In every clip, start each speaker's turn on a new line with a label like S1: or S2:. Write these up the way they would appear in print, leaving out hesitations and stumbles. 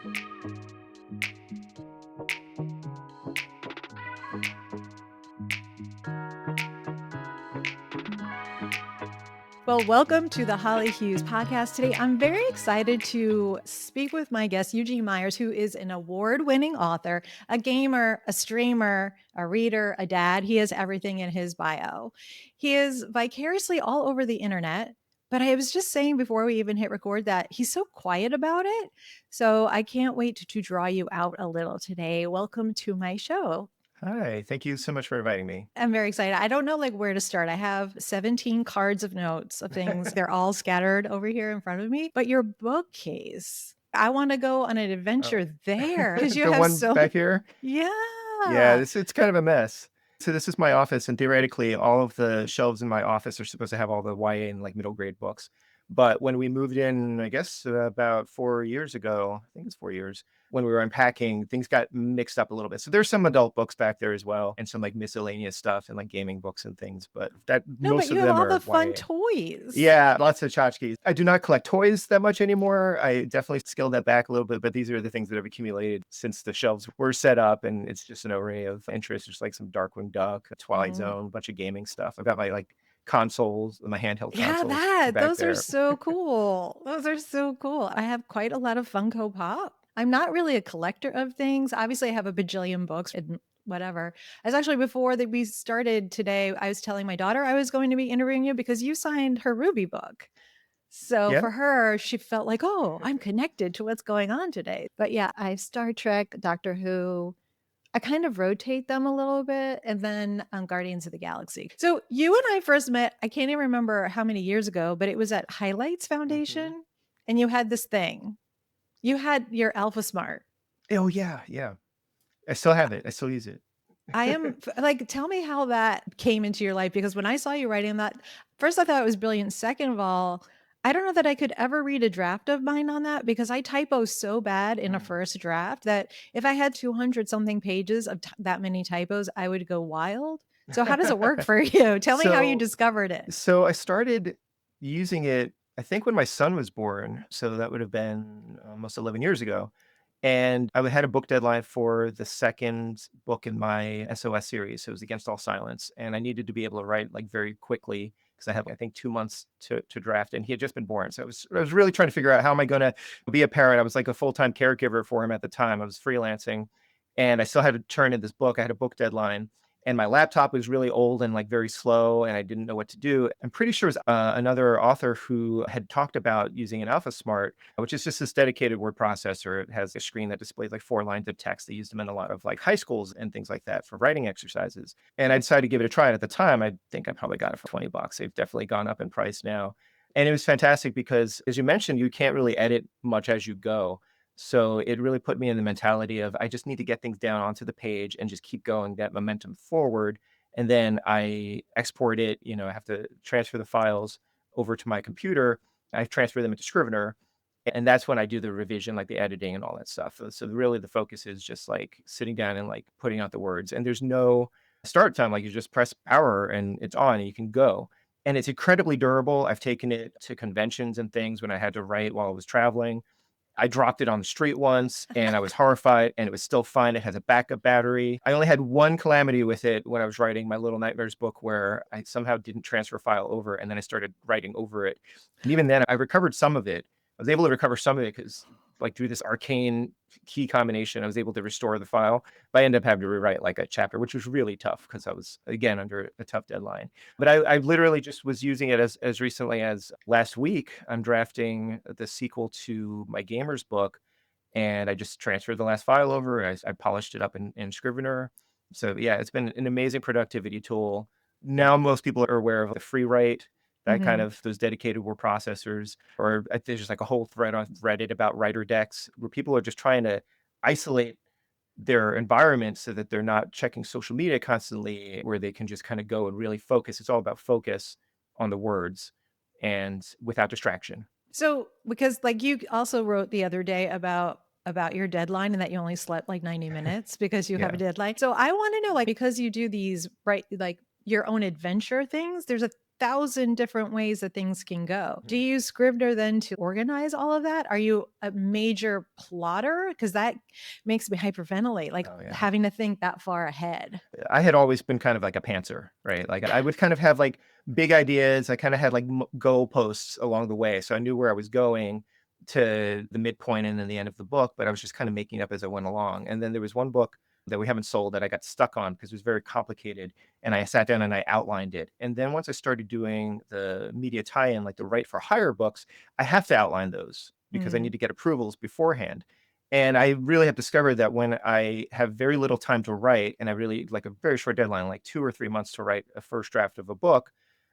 S1: Well, welcome to the Holly Hughes podcast. Today, I'm very excited to speak with my guest, Eugene Myers, who is an award-winning author, a gamer, a streamer, a reader, a dad. He has everything in his bio. He is vicariously all over the internet. But I was just saying before we even hit record that he's so quiet about it. So I can't wait to draw you out a little today. Welcome to my show.
S2: Hi, thank you so much for inviting me.
S1: I'm very excited. I don't know where to start. I have 17 cards of notes of things. They're all scattered over here in front of me. But your bookcase, I want to go on an
S2: Oh.
S1: adventure there because you
S2: The
S1: have
S2: one
S1: so
S2: back here?
S1: yeah.
S2: Yeah, it's kind of a mess. So this is my office, and theoretically, all of the shelves in my office are supposed to have all the YA and like middle grade books. But when we moved in, I guess about 4 years ago, I think it's 4 years, when we were unpacking, things got mixed up a little bit. So there's some adult books back there as well, and some like miscellaneous stuff and like gaming books and things. But that
S1: No, but
S2: most of
S1: you have
S2: them
S1: all the
S2: are
S1: fun
S2: YA.
S1: toys.
S2: Yeah, lots of tchotchkes. I do not collect toys that much anymore. I definitely scaled that back a little bit, but these are the things that have accumulated since the shelves were set up, and it's just an array of interest. There's like some Darkwing Duck, a Twilight
S1: Mm.
S2: Zone, a bunch of gaming stuff. I've got my like consoles, my handheld
S1: Yeah,
S2: consoles back
S1: those are
S2: there.
S1: so cool. Those are so cool. I have quite a lot of Funko Pop. I'm not really a collector of things. Obviously, I have a bajillion books and whatever. As actually before that we started today, I was telling my daughter I was going to be interviewing you because you signed her Ruby book. So
S2: Yeah.
S1: for her, she felt like, oh, I'm connected to what's going on today. But yeah, I have Star Trek, Doctor Who, I kind of rotate them a little bit, and then Guardians of the Galaxy. So you and I first met, I can't even remember how many years ago, but it was at Highlights
S2: Hmm.
S1: Foundation, and you had this thing. You had your AlphaSmart.
S2: Oh yeah, yeah. I still have it. I still use it.
S1: I am like, tell me how that came into your life because when I saw you writing that, first I thought it was brilliant. Second of all, I don't know that I could ever read a draft of mine on that because I typo so bad in a
S2: Mm.
S1: first draft that if I had 200 something pages of that many typos, I would go wild. So how does it work for you? Tell me how you
S2: So
S1: discovered it.
S2: So I started using it, I think, when my son was born. So that would have been almost 11 years ago. And I had a book deadline for the second book in my SOS series. So it was Against All Silence. And I needed to be able to write like very quickly because I had, I think, 2 months to draft. And he had just been born. So I was really trying to figure out how am I going to be a parent. I was like a full-time caregiver for him at the time. I was freelancing and I still had to turn in this book. I had a book deadline and my laptop was really old and like very slow and I didn't know what to do. I'm pretty sure it was another author who had talked about using an AlphaSmart, which is just this dedicated word processor. It has a screen that displays like 4 lines of text. They used them in a lot of like high schools and things like that for writing exercises. And I decided to give it a try. And at the time, I think I probably got it for $20. They've definitely gone up in price now. And it was fantastic because, as you mentioned, you can't really edit much as you go. So it really put me in the mentality of I just need to get things down onto the page and just keep going that momentum forward. And then I export it, I have to transfer the files over to my computer. I transfer them into Scrivener. And that's when I do the revision, like the editing and all that stuff. So really the focus is just like sitting down and like putting out the words. And there's no start time. Like you just press power and it's on and you can go. And it's incredibly durable. I've taken it to conventions and things when I had to write while I was traveling. I dropped it on the street once and I was horrified and it was still fine. It has a backup battery. I only had one calamity with it when I was writing my Little Nightmares book where I somehow didn't transfer file over and then I started writing over it. And even then I recovered some of it. I was able to recover some of it because like through this arcane key combination, I was able to restore the file. But I ended up having to rewrite like a chapter, which was really tough because I was again under a tough deadline. But I literally just was using it as recently as last week. I'm drafting the sequel to my gamer's book, and I just transferred the last file over. I polished it up in Scrivener. So yeah, it's been an amazing productivity tool. Now most people are aware of the free write, that kind
S1: Mhm.
S2: of those dedicated word processors, or there's just like a whole thread on Reddit about writer decks where people are just trying to isolate their environment so that they're not checking social media constantly, where they can just kind of go and really focus. It's all about focus on the words and without distraction.
S1: So, because like you also wrote the other day about your deadline and that you only slept like 90 minutes because you have a
S2: Yeah.
S1: deadline. So I want to know like because you do these right like your own adventure things, there's a 1,000 different ways that things can go. Do
S2: Mhm.
S1: you use Scrivener then to organize all of that? Are you a major plotter? Because that makes me hyperventilate, like
S2: Oh, yeah.
S1: having to think that far ahead.
S2: I had always been kind of like a pantser, right? Like I would kind of have like big ideas. I kind of had like goalposts along the way. So I knew where I was going to the midpoint and then the end of the book, but I was just kind of making up as I went along. And then there was one book that we haven't sold that I got stuck on because it was very complicated. And I sat down and I outlined it. And then once I started doing the media tie-in, like the write for hire books, I have to outline those because I
S1: Mm,
S2: need to get approvals beforehand. And I really have discovered that when I have very little time to write and I really like a very short deadline, like 2 or 3 months to write a first draft of a book,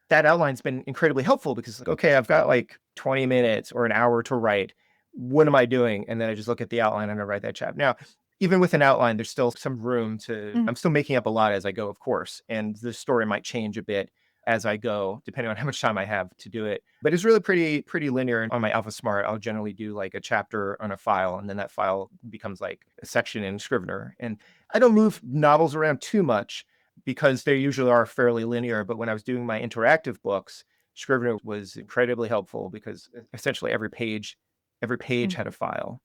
S2: that outline's been incredibly helpful because, like, okay, I've got like 20 minutes or an hour to write. What am I doing? And then I just look at the outline and I write that chapter. Now, even with an outline, there's still some room to,
S1: mm,
S2: I'm still making up a lot as I go, of course. And the story might change a bit as I go, depending on how much time I have to do it. But it's really pretty linear. And on my AlphaSmart, I'll generally do like a chapter on a file, and then that file becomes like a section in Scrivener. And I don't move novels around too much because they usually are fairly linear. But when I was doing my interactive books, Scrivener was incredibly helpful because essentially every page
S1: mm.
S2: had a file,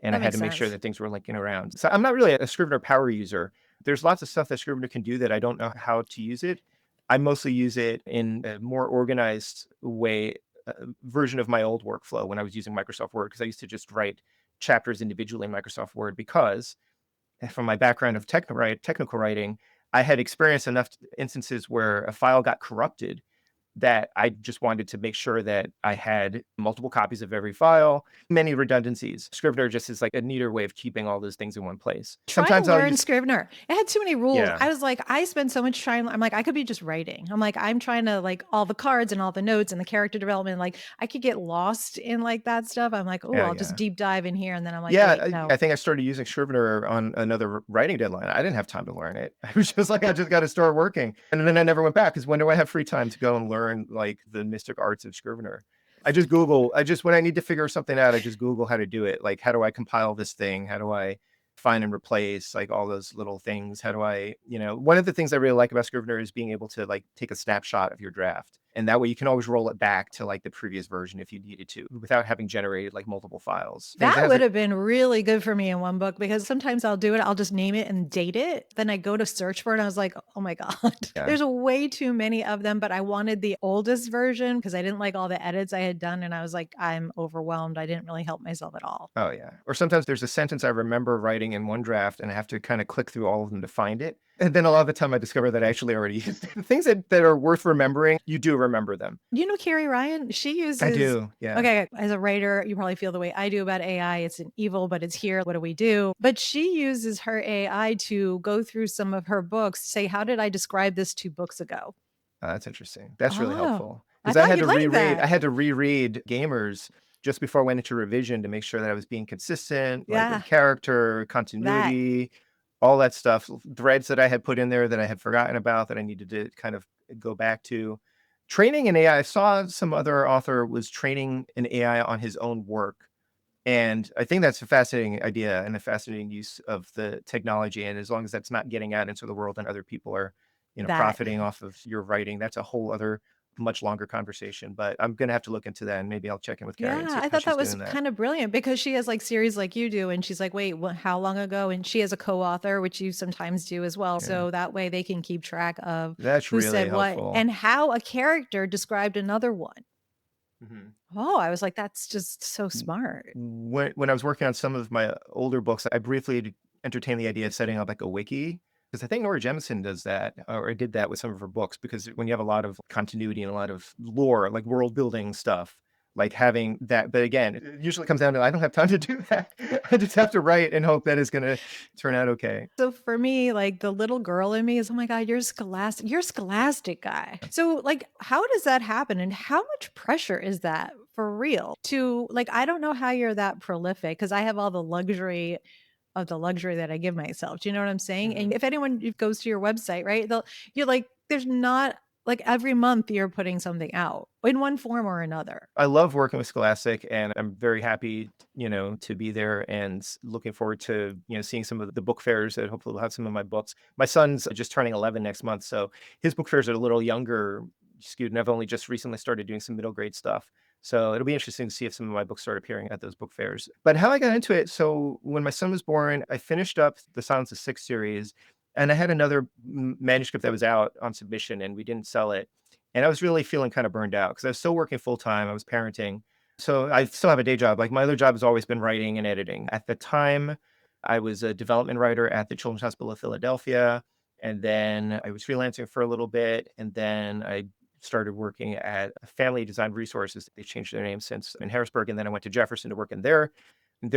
S2: and I
S1: That
S2: had
S1: makes
S2: to make sure
S1: sense.
S2: that things were linking around. So I'm not really a Scrivener power user. There's lots of stuff that Scrivener can do that I don't know how to use it. I mostly use it in a more organized way, version of my old workflow when I was using Microsoft Word, because I used to just write chapters individually in Microsoft Word because from my background of technical writing, I had experienced enough instances where a file got corrupted that I just wanted to make sure that I had multiple copies of every file, many redundancies. Scrivener just is like a neater way of keeping all those things in one place.
S1: Trying to
S2: Sometimes I'll
S1: learn
S2: use,
S1: Scrivener. It had too many rules.
S2: yeah,
S1: I was like, I spend so much time. I'm like, I could be just writing. I'm like, I'm trying to like all the cards and all the notes and the character development. Like, I could get lost in like that stuff. I'm like, oh,
S2: yeah,
S1: I'll just
S2: yeah.
S1: deep dive in here. And then I'm like,
S2: Yeah,
S1: wait, no.
S2: I think I started using Scrivener on another writing deadline. I didn't have time to learn it. I was just like, I just got to start working. And then I never went back because when do I have free time to go and learn like the mystic arts of Scrivener? When I need to figure something out, I just Google how to do it. Like, how do I compile this thing? How do I find and replace like all those little things? How do one of the things I really like about Scrivener is being able to like take a snapshot of your draft. And that way you can always roll it back to like the previous version if you needed to without having generated like multiple files. Things
S1: That
S2: that has
S1: would
S2: a
S1: have been really good for me in one book because sometimes I'll do it. I'll just name it and date it. Then I go to search for it. And I was like, oh my God,
S2: yeah.
S1: there's way too many of them. But I wanted the oldest version because I didn't like all the edits I had done. And I was like, I'm overwhelmed. I didn't really help myself at all.
S2: Oh, yeah. Or sometimes there's a sentence I remember writing in one draft, and I have to kinda click through all of them to find it, and then a lot of the time I discover that I actually already used it. The things that are worth remembering, you do remember them.
S1: You know Carrie Ryan? She
S2: I
S1: uses
S2: do, yeah.
S1: okay, as a writer, you probably feel the way I do about AI. It's an evil, but it's here. What do we do? But she uses her AI to go through some of her books, say, how did I describe this 2 books ago?
S2: That's interesting. That's really
S1: Oh,
S2: helpful
S1: I
S2: because I
S1: thought
S2: had
S1: you'd
S2: to
S1: like
S2: reread I
S1: that.
S2: had to reread Gamers just before I went into revision to make sure that I was being consistent, like
S1: Yeah,
S2: with character,
S1: that.
S2: continuity, all that stuff, threads that I had put in there that I had forgotten about that I needed to kind of go back to. Training an AI, I saw some other author was training an AI on his own work. And I think that's a fascinating idea and a fascinating use of the technology. And as long as that's not getting out into the world and other people are,
S1: That.
S2: profiting off of your writing, that's a whole other much longer conversation. But I'm gonna have to look into that and maybe I'll check in with Carrie and
S1: Yeah,
S2: see
S1: I
S2: how
S1: thought
S2: she's
S1: that was
S2: doing that.
S1: kind of brilliant because she has like series like you do. And she's like, wait, how long ago? And she has a co author, which you sometimes do as well.
S2: Yeah.
S1: So that way they can keep track of
S2: That's
S1: who
S2: really
S1: said what
S2: helpful.
S1: and how a character described another one.
S2: Mhm.
S1: Oh, I was like, that's just so smart.
S2: When I was working on some of my older books, I briefly entertained the idea of setting up like a wiki because I think Nora Jemisin does that or did that with some of her books because when you have a lot of continuity and a lot of lore, like world building stuff, like having that. But again, it usually comes down to I don't have time to do that. I just have to write and hope that it's going to turn out okay.
S1: So for me, like the little girl in me is, oh my God, you're scholastic guy. So like, how does that happen? And how much pressure is that for real to like, I don't know how you're that prolific because I have all the luxury of the luxury that I give myself. Do you know what I'm saying? And
S2: Mhm.
S1: if anyone goes to your website, right, you're like, there's not like every month you're putting something out in one form or another.
S2: I love working with Scholastic, and I'm very happy, to be there and looking forward to, seeing some of the book fairs that hopefully will have some of my books. My son's just turning 11 next month, so his book fairs are a little younger student. I've only just recently started doing some middle grade stuff. So it'll be interesting to see if some of my books start appearing at those book fairs. But how I got into it, so when my son was born, I finished up the Silence of Six series, and I had another manuscript that was out on submission, and we didn't sell it. And I was really feeling kind of burned out because I was still working full time. I was parenting. So I still have a day job. Like my other job has always been writing and editing. At the time, I was a development writer at the Children's Hospital of Philadelphia. And then I was freelancing for a little bit. And then I started working at Family Design Resources. They changed their name since in Harrisburg. And then I went to Jefferson to work in their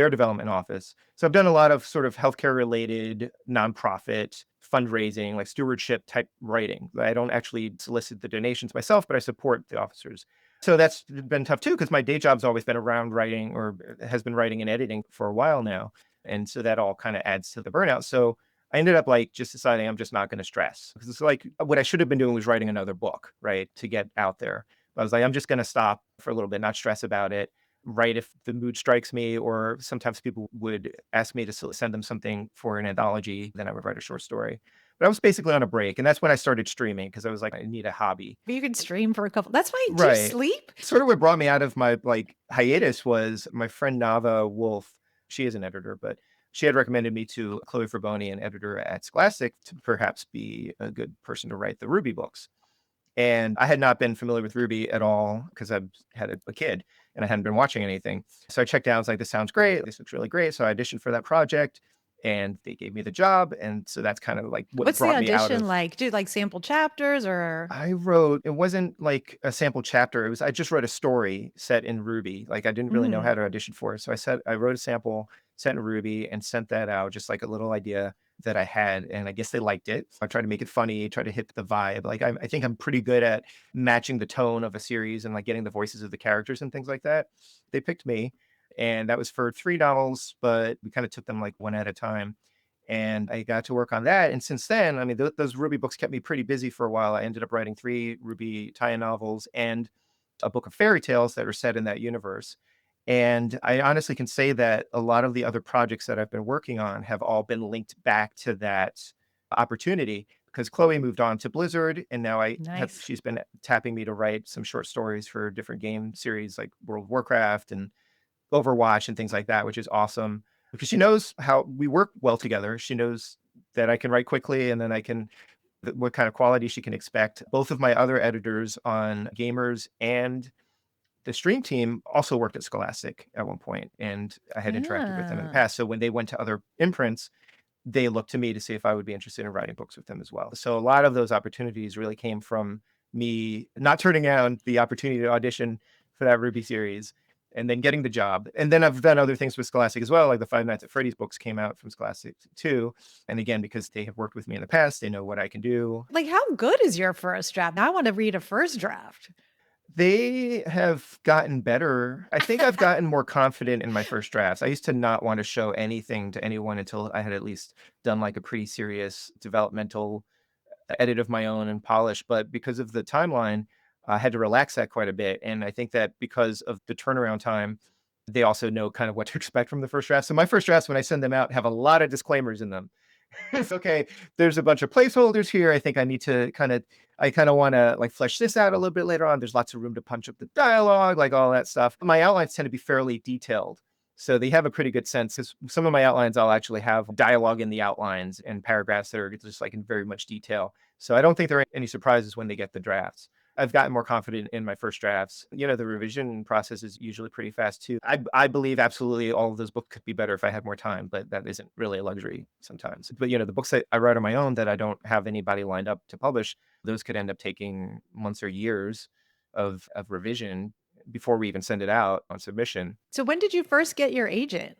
S2: development office. So I've done a lot of sort of healthcare related nonprofit fundraising, like stewardship type writing. I don't actually solicit the donations myself, but I support the officers. So that's been tough too, because my day job's always been around writing or has been writing and editing for a while now. And so that all kind of adds to the burnout. So I ended up like just deciding I'm just not going to stress because it's like what I should have been doing was writing another book, right? To get out there. But I was like, I'm just going to stop for a little bit, not stress about it, write if the mood strikes me, or sometimes people would ask me to send them something for an anthology. Then I would write a short story. But I was basically on a break. And that's when I started streaming because I was like, I need a hobby.
S1: But you could stream for a couple. That's fine. Do you
S2: Right.
S1: sleep?
S2: Sort of what brought me out of my like hiatus was my friend Nava Wolf. She is an editor, but she had recommended me to Chloe Fraboni, an editor at Scholastic, to perhaps be a good person to write the Ruby books. And I had not been familiar with Ruby at all because I had a kid and I hadn't been watching anything. So I checked out, I was like, this sounds great. This looks really great. So I auditioned for that project and they gave me the job. And so that's kind of like what
S1: What's the
S2: brought me out
S1: audition
S2: of.
S1: like? Do you like sample chapters or?
S2: I wrote, it wasn't like a sample chapter. It was, I just wrote a story set in Ruby. Like I didn't really know how
S1: Mm.
S2: to audition for it. So I wrote a sample set in Ruby and sent that out, just like a little idea that I had. And I guess they liked it. I tried to make it funny, try to hit the vibe. Like I think I'm pretty good at matching the tone of a series and like getting the voices of the characters and things like that. They picked me. And that was for 3 novels, but we kind of took them like one at a time. And I got to work on that. And since then, I mean, those Ruby books kept me pretty busy for a while. I ended up writing 3 Ruby tie-in novels and a book of fairy tales that are set in that universe. And I honestly can say that a lot of the other projects that I've been working on have all been linked back to that opportunity because Chloe moved on to Blizzard. And now
S1: Nice.
S2: she's been tapping me to write some short stories for different game series like World of Warcraft and Overwatch and things like that, which is awesome because she knows how we work well together. She knows that I can write quickly and then what kind of quality she can expect. Both of my other editors on Gamers and the stream team also worked at Scholastic at one point, and I had interacted with them in the
S1: Yeah.
S2: past. So when they went to other imprints, they looked to me to see if I would be interested in writing books with them as well. So a lot of those opportunities really came from me not turning down the opportunity to audition for that Ruby series and then getting the job. And then I've done other things with Scholastic as well, like the Five Nights at Freddy's books came out from Scholastic too. And again, because they have worked with me in the past, they know what I can do.
S1: Like, how good is your first draft? I want to read a first draft.
S2: They have gotten better. I think I've gotten more confident in my first drafts. I used to not want to show anything to anyone until I had at least done like a pretty serious developmental edit of my own and polish. But because of the timeline, I had to relax that quite a bit. And I think that because of the turnaround time, they also know kind of what to expect from the first draft. So my first drafts, when I send them out, have a lot of disclaimers in them. It's okay. There's a bunch of placeholders here. I think I kind of want to like flesh this out a little bit later on. There's lots of room to punch up the dialogue, like all that stuff. My outlines tend to be fairly detailed. So they have a pretty good sense because some of my outlines, I'll actually have dialogue in the outlines and paragraphs that are just like in very much detail. So I don't think there are any surprises when they get the drafts. I've gotten more confident in my first drafts. You know, the revision process is usually pretty fast too. I believe absolutely all of those books could be better if I had more time, but that isn't really a luxury sometimes. But, you know, the books that I write on my own that I don't have anybody lined up to publish, those could end up taking months or years of revision before we even send it out on submission.
S1: So when did you first get your agent?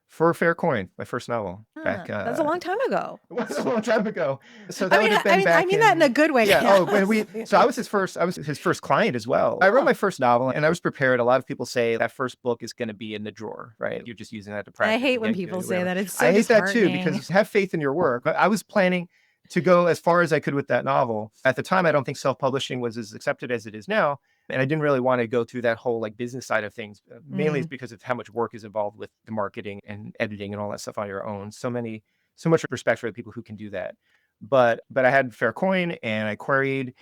S2: For a Fair Coin, my first novel back
S1: That's a long time ago.
S2: it was a long time ago. So
S1: I
S2: that
S1: mean,
S2: would have
S1: I
S2: been
S1: mean, I
S2: back
S1: mean that in a
S2: in
S1: good way.
S2: yeah. Oh,
S1: Yes.
S2: so I was his first client as well. I wrote
S1: Oh.
S2: my first novel and I was prepared. A lot of people say that first book is going to be in the drawer, right? You're just using that to
S1: I
S2: practice
S1: hate
S2: and
S1: when
S2: get
S1: people
S2: good,
S1: say
S2: whatever.
S1: that. It's so
S2: I hate that too
S1: disheartening.
S2: because have faith in your work. But I was planning to go as far as I could with that novel. At the time, I don't think self-publishing was as accepted as it is now. And I didn't really want to go through that whole like business side of things. Mainly it's
S1: Mm.
S2: because of how much work is involved with the marketing and editing and all that stuff on your own. So much respect for the people who can do that. But I had Fair Coin and I queried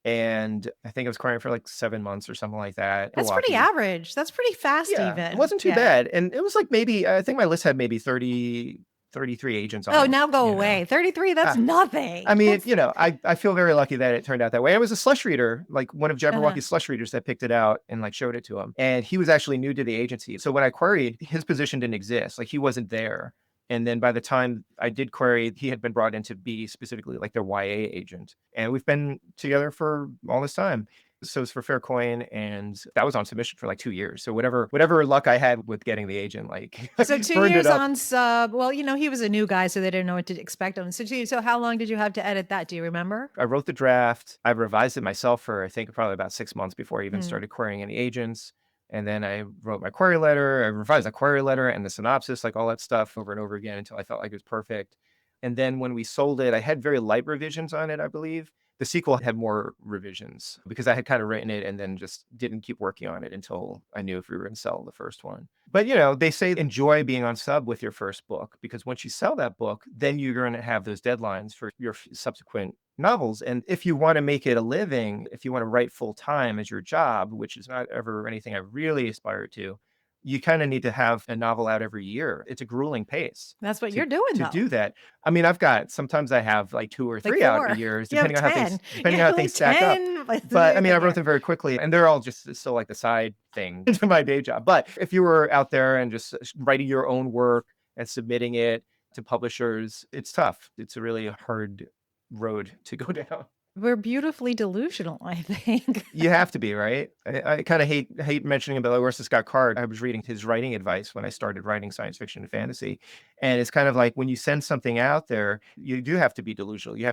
S2: And I think I was querying for like 7 months or something like that.
S1: That's pretty
S2: Milwaukee.
S1: average. That's pretty fast
S2: Yeah, it
S1: even.
S2: wasn't too
S1: Yeah.
S2: bad. And it was like maybe I think my list had maybe 33 agents on
S1: Oh,
S2: it,
S1: now go
S2: you know.
S1: away. 33, that's
S2: Ah,
S1: nothing.
S2: I mean,
S1: That's
S2: I feel very lucky that it turned out that way. I was a Slush reader, like one of
S1: uh-huh.
S2: Jabberwocky's Slush readers that picked it out and like showed it to him. And he was actually new to the agency. So when I queried, his position didn't exist. Like he wasn't there. And then by the time I did query, he had been brought in to be specifically like their YA agent. And we've been together for all this time. So it's for fair coin, and that was on submission for like 2 years. So whatever luck I had with getting the agent, like
S1: So 2
S2: burned it
S1: years
S2: up.
S1: on sub. Well, he was a new guy, so they didn't know what to expect on him. So how long did you have to edit that? Do you remember?
S2: I wrote the draft. I revised it myself for I think probably about 6 months before I even
S1: Hmm.
S2: started querying any agents. And then I wrote my query letter. I revised the query letter and the synopsis, like all that stuff over and over again until I felt like it was perfect. And then when we sold it, I had very light revisions on it, I believe. The sequel had more revisions because I had kind of written it and then just didn't keep working on it until I knew if we were going to sell the first one. But they say enjoy being on sub with your first book because once you sell that book, then you're going to have those deadlines for your subsequent novels. And if you want to make it a living, if you want to write full time as your job, which is not ever anything I really aspire to, you kind of need to have a novel out every year. It's a grueling pace
S1: That's what
S2: to
S1: you're doing
S2: to
S1: though.
S2: do that. I mean, sometimes I have like 2 or
S1: Like
S2: 3 out a
S1: 4.
S2: year,
S1: You have
S2: depending on how
S1: 10.
S2: things
S1: You
S2: depending on
S1: have
S2: how things
S1: like
S2: stack up.
S1: 10 by
S2: But I
S1: the
S2: mean, I wrote
S1: year.
S2: them very quickly and they're all just still like the side thing to my day job. But if you were out there and just writing your own work and submitting it to publishers, it's tough. It's a really hard road to go down.
S1: We're beautifully delusional, I think.
S2: You have to be, right? I kind of hate mentioning about Orson Scott Card. I was reading his writing advice when I started writing science fiction and fantasy, and it's kind of like when you send something out there, you do have to be delusional. You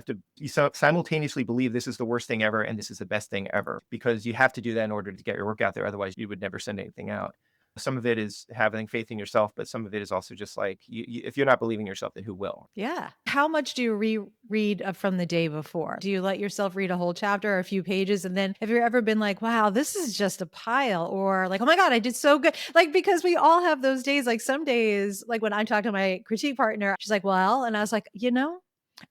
S2: simultaneously believe this is the worst thing ever and this is the best thing ever because you have to do that in order to get your work out there. Otherwise, you would never send anything out. Some of it is having faith in yourself, but some of it is also just like if you're not believing in yourself, then who will?
S1: Yeah. How much do you reread from the day before? Do you let yourself read a whole chapter or a few pages? And then have you ever been like, wow, this is just a pile? Or like, oh my God, I did so good. Like, because we all have those days. Like, some days, like when I talked to my critique partner, she's like, well, and I was like,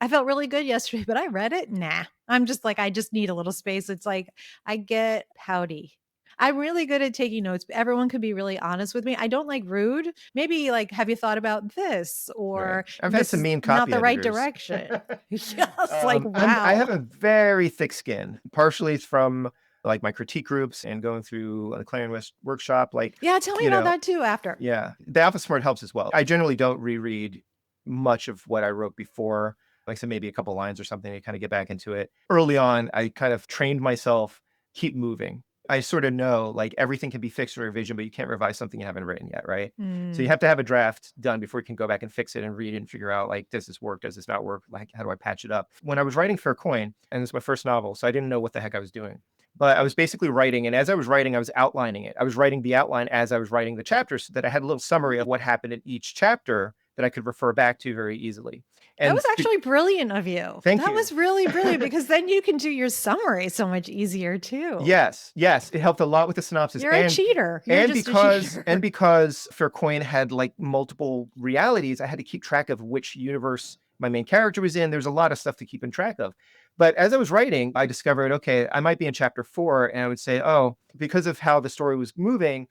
S1: I felt really good yesterday, but I read it. Nah. I'm just like, I just need a little space. It's like, I get pouty. I'm really good at taking notes. Everyone could be really honest with me. I don't like rude. Maybe like, have you thought about this?
S2: Right.
S1: Or
S2: I've had
S1: this
S2: some
S1: is
S2: mean
S1: not
S2: copy
S1: the right
S2: editors.
S1: direction. Yes, like,
S2: I
S1: wow.
S2: have a very thick skin. Partially it's from like my critique groups and going through the Clarion West workshop. Like,
S1: Yeah, tell me
S2: you
S1: about
S2: know,
S1: that too after.
S2: yeah, the AlphaSmart helps as well. I generally don't reread much of what I wrote before. Like, so maybe a couple lines or something to kind of get back into it. Early on, I kind of trained myself keep moving. I sort of know like everything can be fixed or revision, but you can't revise something you haven't written yet, right? So you
S1: Mm.
S2: have to have a draft done before you can go back and fix it and read it and figure out like, does this work? Does this not work? Like, how do I patch it up? When I was writing Fair Coin, and it's my first novel, so I didn't know what the heck I was doing. But I was basically writing, and as I was writing, I was outlining it. I was writing the outline as I was writing the chapters so that I had a little summary of what happened in each chapter that I could refer back to very easily.
S1: That
S2: And
S1: was actually brilliant of you.
S2: thank
S1: That
S2: you.
S1: was really brilliant because then you can do your summary so much easier too.
S2: Yes, yes, it helped a lot with the synopsis,
S1: You're a cheater. You're
S2: and
S1: just a
S2: because
S1: cheater.
S2: Fair Coin had like multiple realities, I had to keep track of which universe my main character was in. There's a lot of stuff to keep in track of. But as I was writing, I discovered, okay, I might be in chapter 4, and I would say, oh, because of how the story was moving,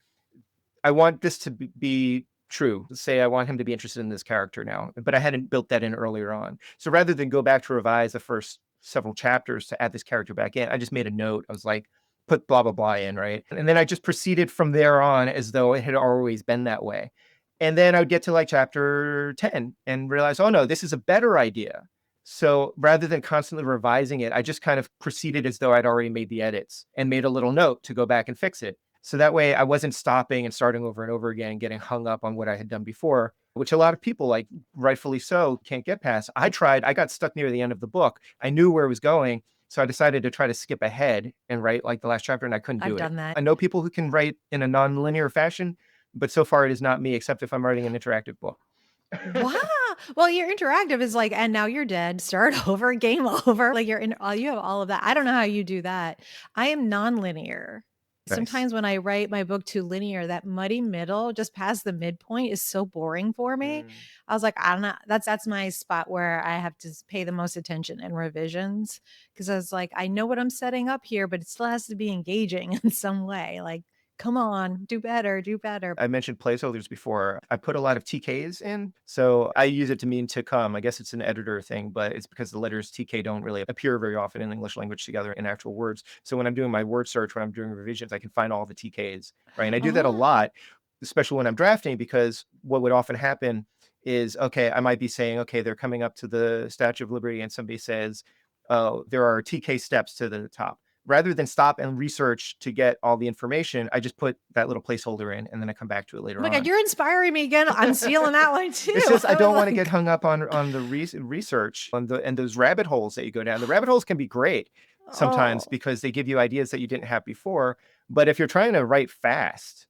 S2: I want this to be true. Say I want him to be interested in this character now, but I hadn't built that in earlier on. So rather than go back to revise the first several chapters to add this character back in, I just made a note. I was like, put blah blah blah in, right? And then I just proceeded from there on as though it had always been that way. And then I would get to like chapter 10 and realize, oh no, this is a better idea. So rather than constantly revising it, I just kind of proceeded as though I'd already made the edits and made a little note to go back and fix it. So that way I wasn't stopping and starting over and over again and getting hung up on what I had done before, which a lot of people, like rightfully so, can't get past. I tried, I got stuck near the end of the book. I knew where it was going. So I decided to try to skip ahead and write like the last chapter, and I couldn't
S1: I've
S2: do it.
S1: done that.
S2: I know people who can write in a non-linear fashion, but so far it is not me, except if I'm writing an interactive book.
S1: Wow. Well, your interactive is like, and now you're dead. Start over, game over. Like you have all of that. I don't know how you do that. I am nonlinear.
S2: Nice.
S1: Sometimes when I write my book too linear, that muddy middle just past the midpoint is so boring for me.
S2: Mm.
S1: I was like, I'm not that's my spot where I have to pay the most attention in revisions because I was like, I know what I'm setting up here, but it still has to be engaging in some way. Like, come on, do better, do better.
S2: I mentioned placeholders before. I put a lot of TKs in, so I use it to mean to come. I guess it's an editor thing, but it's because the letters TK don't really appear very often in English language together in actual words. So when I'm doing my word search, when I'm doing revisions, I can find all the TKs, right? And I do that a
S1: Oh,
S2: lot, especially when I'm drafting, because what would often happen is, okay, I might be saying, okay, they're coming up to the Statue of Liberty, and somebody says, oh, there are TK steps to the top. Rather than stop and research to get all the information, I just put that little placeholder in, and then I come back to it
S1: oh
S2: later
S1: my God,
S2: on.
S1: you're inspiring me again. I'm stealing that one
S2: It's
S1: too.
S2: just I
S1: I was
S2: don't wanna get
S1: like,
S2: hung up on the research on the and those rabbit holes that you go down. The rabbit holes can be great sometimes
S1: oh.
S2: because they give you ideas that you didn't have before, but if you're trying to write fast,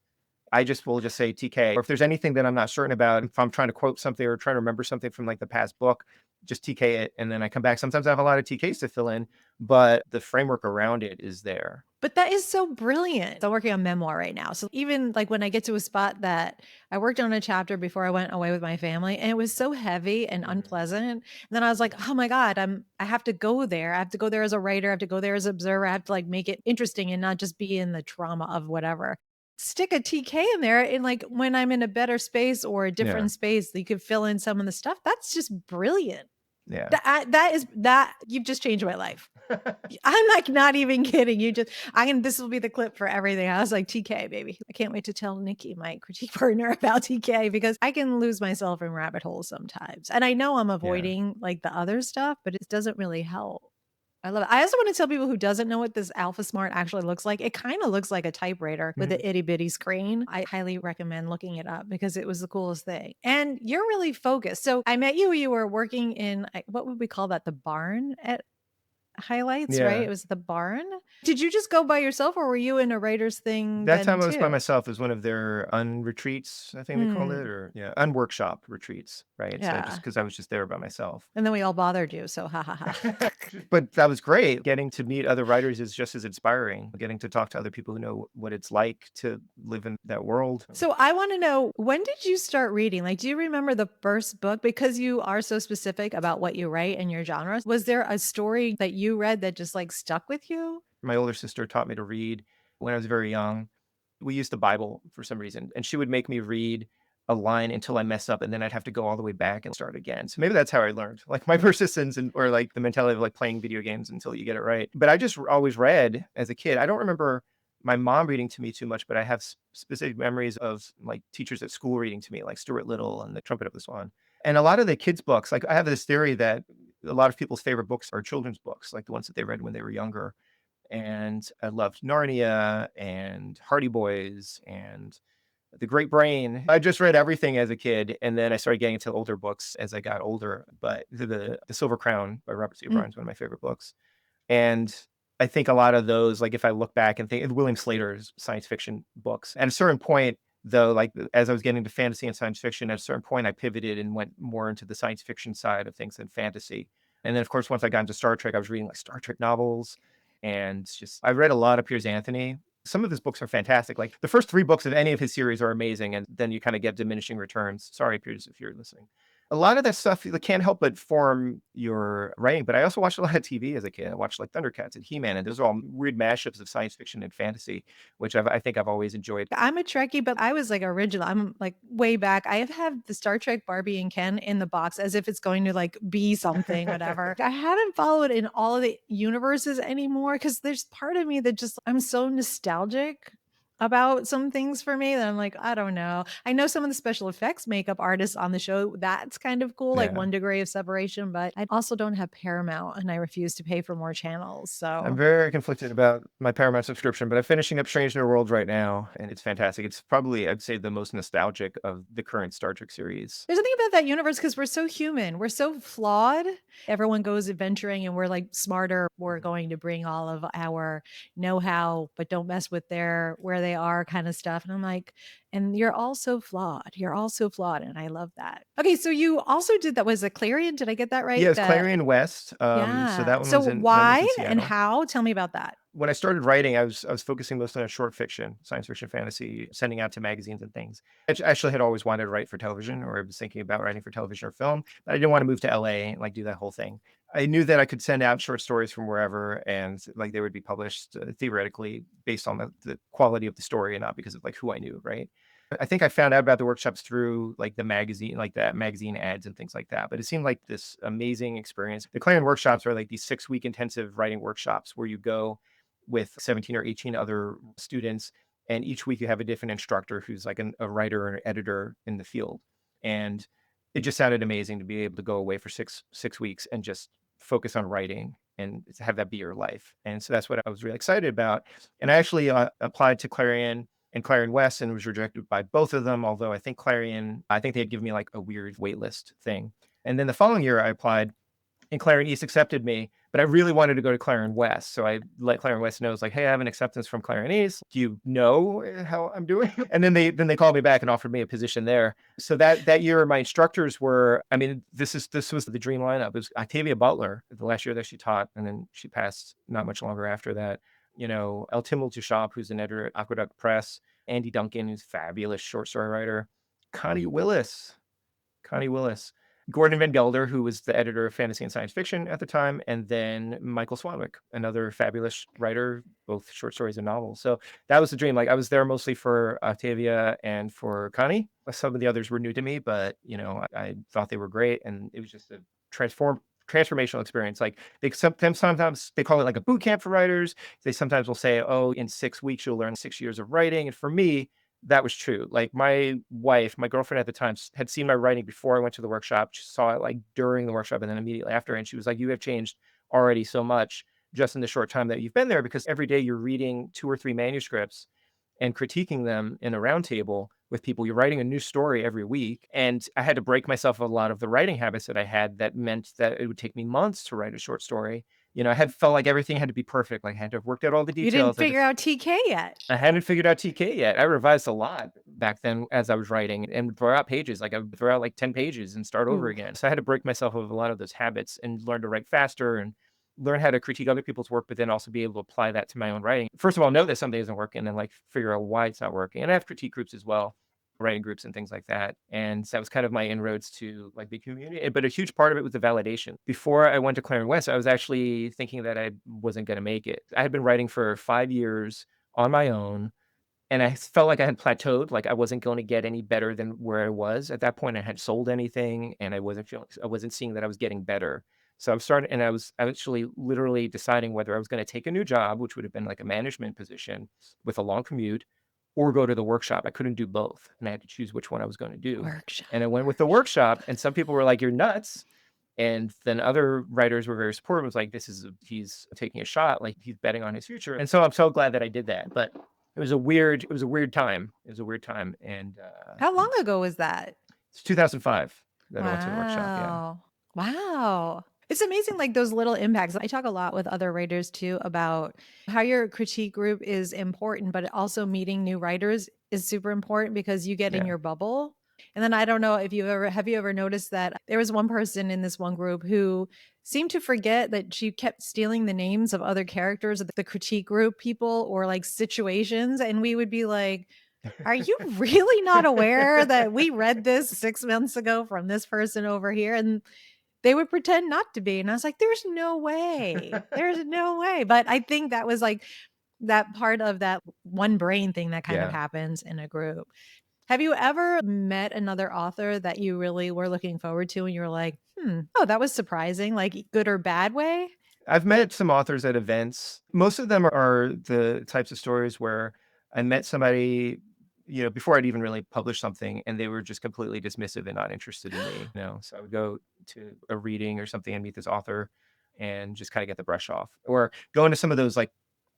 S2: I just will just say TK. Or if there's anything that I'm not certain about, if I'm trying to quote something or trying to remember something from, like, the past book, just TK it, and then I come back. Sometimes I have a lot of TKs to fill in, but the framework around it is there.
S1: But that is so brilliant. I'm working on memoir right now. So even like when I get to a spot that I worked on a chapter before I went away with my family and it was so heavy and
S2: Mhm.
S1: unpleasant. And then I was like, oh my God, I have to go there. I have to go there as a writer. I have to go there as an observer. I have to like make it interesting and not just be in the trauma of whatever. Stick a TK in there and like when I'm in a better space or a
S2: Yeah.
S1: different space, that you could fill in some of the stuff. That's just brilliant.
S2: Yeah.
S1: That is that you've just changed my life. I'm like not even kidding. You just I can this will be the clip for everything. I was like, TK, baby. I can't wait to tell Nikki, my critique partner, about TK because I can lose myself in rabbit holes sometimes. And I know I'm
S2: Yeah.
S1: avoiding like the other stuff, but it doesn't really help. I love it. I also want to tell people who doesn't know what this AlphaSmart actually looks like. It kind of looks like a typewriter with an
S2: Mhm.
S1: itty bitty screen. I highly recommend looking it up because it was the coolest thing. And you're really focused. So I met you. You were working in what would we call that? The barn at Highlights, right?
S2: Yeah.
S1: It was the barn? Did you just go by yourself or were you in a writer's thing
S2: That
S1: then
S2: time I was by
S1: too?
S2: myself. Is one of their unretreats, I think they call it,
S1: Mm,
S2: or yeah, unworkshop retreats, right? So just
S1: yeah.
S2: because I was just there by myself.
S1: And then we all bothered you, so ha ha ha.
S2: But that was great. Getting to meet other writers is just as inspiring. Getting to talk to other people who know what it's like to live in that world.
S1: So I wanna know, when did you start reading? Like, do you remember the first book? Because you are so specific about what you write and your genres, was there a story that you read that just, like, stuck with you?
S2: My older sister taught me to read when I was very young. We used the Bible for some reason, and she would make me read a line until I mess up, and then I'd have to go all the way back and start again. So maybe that's how I learned, like my persistence and or like the mentality of like playing video games until you get it right. But I just always read as a kid. I don't remember my mom reading to me too much, but I have specific memories of like teachers at school reading to me, like Stuart Little and The Trumpet of the Swan. And a lot of the kids' books, like I have this theory that a lot of people's favorite books are children's books, like the ones that they read when they were younger, and I loved Narnia and Hardy Boys and The Great Brain. I just read everything as a kid, and then I started getting into older books as I got older. But the Silver Crown by Robert C.
S1: Mm.
S2: O'Brien is one of my favorite books, and I think a lot of those, like if I look back and think and William Slater's science fiction books. At a certain point, though, like as I was getting to fantasy and science fiction, at a certain point, I pivoted and went more into the science fiction side of things than fantasy. And then, of course, once I got into Star Trek, I was reading like Star Trek novels, and just I read a lot of Piers Anthony. Some of his books are fantastic. Like the first three books of any of his series are amazing, and then you kind of get diminishing returns. Sorry, Piers, if you're listening. A lot of that stuff you can't help but form your writing, but I also watched a lot of TV as a kid. I watched, like, Thundercats and He-Man, and those are all weird mashups of science fiction and fantasy, which I think I've always enjoyed.
S1: I'm a Trekkie, but I was like original. I'm like way back. I have had the Star Trek Barbie and Ken in the box as if it's going to like be something, whatever. I haven't followed in all of the universes anymore because there's part of me that just I'm so nostalgic about some things for me that I'm like, I don't know. I know some of the special effects makeup artists on the show. That's kind of cool, like
S2: Yeah.
S1: one degree of separation, but I also don't have Paramount and I refuse to pay for more channels.
S2: I'm
S1: So
S2: very conflicted about my Paramount subscription, but I'm finishing up Strange New Worlds right now, and it's fantastic. It's probably, I'd say, the most nostalgic of the current Star Trek series.
S1: there's something about that universe because we're so human. We're so flawed. Everyone goes adventuring and we're like smarter. We're
S2: Mhm.
S1: going to bring all of our know-how, but don't mess with their where they are kind of stuff. And I'm like, and you're all so flawed. You're all so flawed. And I love that. Okay, so you also did that was a Clarion. Did I get that
S2: Yeah,
S1: right?
S2: it's
S1: The
S2: Clarion West. So
S1: yeah. So
S2: that one was
S1: why
S2: in
S1: and
S2: Seattle.
S1: how? Tell me about that.
S2: when I started writing, I was focusing mostly on short fiction, science fiction, fantasy, sending out to magazines and things. Actually had always wanted to write for television, or I was thinking about writing for television or film. But I didn't want to move to LA and like do that whole thing. I knew that I could send out short stories from wherever, and like they would be published theoretically based on the quality of the story and not because of like who I knew, right? I think I found out about the workshops through like the magazine, like that magazine ads and things like that. But it seemed like this amazing experience. The Clarion workshops are like these 6 week intensive writing workshops where you go with 17 or 18 other students. And each week you have a different instructor who's like a writer or an editor in the field. And it just sounded amazing to be able to go away for six weeks and just focus on writing and have that be your life. And so that's what I was really excited about. And I actually applied to Clarion and Clarion West and was rejected by both of them. Although I think I think they had given me like a weird waitlist thing. And then the following year I applied and Clarion East accepted me, but I really wanted to go to Clarion West. So I let Clarion West know, it's like, hey, I have an acceptance from Clarion East. Do you know how I'm doing? And then they called me back and offered me a position there. So that year, my instructors were, I mean, this was the dream lineup. It was Octavia Butler, the last year that she taught, and then she passed not much longer after that. El Timmel Duchamp, who's an editor at Aqueduct Press, Andy Duncan, who's a fabulous short story writer, Connie Willis, Connie Willis, Gordon Van Gelder, who was the editor of fantasy and science fiction at the time, and then Michael Swanwick, another fabulous writer, both short stories and novels. So that was the dream. Like I was there mostly for Octavia and for Connie. Some of the others were new to me, but I thought they were great, and it was just a transformational experience. Like sometimes they call it like a boot camp for writers. They sometimes will say, oh, in 6 weeks you'll learn 6 years of writing. And for me, that was true. Like my wife, my girlfriend at the time, had seen my writing before I went to the workshop. She saw it like during the workshop and then immediately after. And she was like, you have changed already so much just in the short time that you've been there, because every day you're reading 2 or 3 manuscripts and critiquing them in a roundtable with people. You're writing a new story every week. And I had to break myself of a lot of the writing habits that I had that meant that it would take me months to write a short story. I had felt like everything had to be perfect. Like I had to have worked out all the
S1: You didn't
S2: details.
S1: figure out TK yet.
S2: I hadn't figured out TK yet. I revised a lot back then as I was writing and would throw out pages. Like I would throw out like 10 pages and start over
S1: Ooh.
S2: again. So I had to break myself of a lot of those habits and learn to write faster and learn how to critique other people's work, but then also be able to apply that to my own writing. First of all, know that something isn't working and then like figure out why it's not working. And I have critique groups as well, writing groups and things like that. And that was kind of my inroads to like the community. But a huge part of it was the validation. Before I went to Clarion West, I was actually thinking that I wasn't going to make it. I had been writing for 5 years on my own, and I felt like I had plateaued, like I wasn't going to get any better than where I was. At that point, I hadn't sold anything and I wasn't seeing that I was getting better. So I was actually literally deciding whether I was going to take a new job, which would have been like a management position with a long commute, or go to the workshop. I couldn't do both. And I had to choose which one I was going to do.
S1: Workshop.
S2: And I went with the workshop, and some people were like, you're nuts. And then other writers were very supportive. It was like, he's taking a shot, like he's betting on his future. And so I'm so glad that I did that. But it was a weird time. It was a weird time. And
S1: How long ago was that?
S2: it's 2005 that I went to the workshop. Yeah.
S1: Wow. It's amazing, like those little impacts. I talk a lot with other writers too about how your critique group is important, but also meeting new writers is super important because you get in
S2: Yeah.
S1: your bubble. And then I don't know if have you ever noticed that there was one person in this one group who seemed to forget that she kept stealing the names of other characters of the critique group people or like situations. And we would be like, are you really not aware that we read this 6 months ago from this person over here? And they would pretend not to be. And I was like, there's no way. There's no way. But I think that was like that part of that one brain thing that kind of
S2: Yeah.
S1: happens in a group. Have you ever met another author that you really were looking forward to and you were like, oh, that was surprising, like good or bad way?
S2: I've met some authors at events. Most of them are the types of stories where I met somebody, before I'd even really published something, and they were just completely dismissive and not interested in me. So I would go to a reading or something and meet this author and just kind of get the brush off, or go into some of those like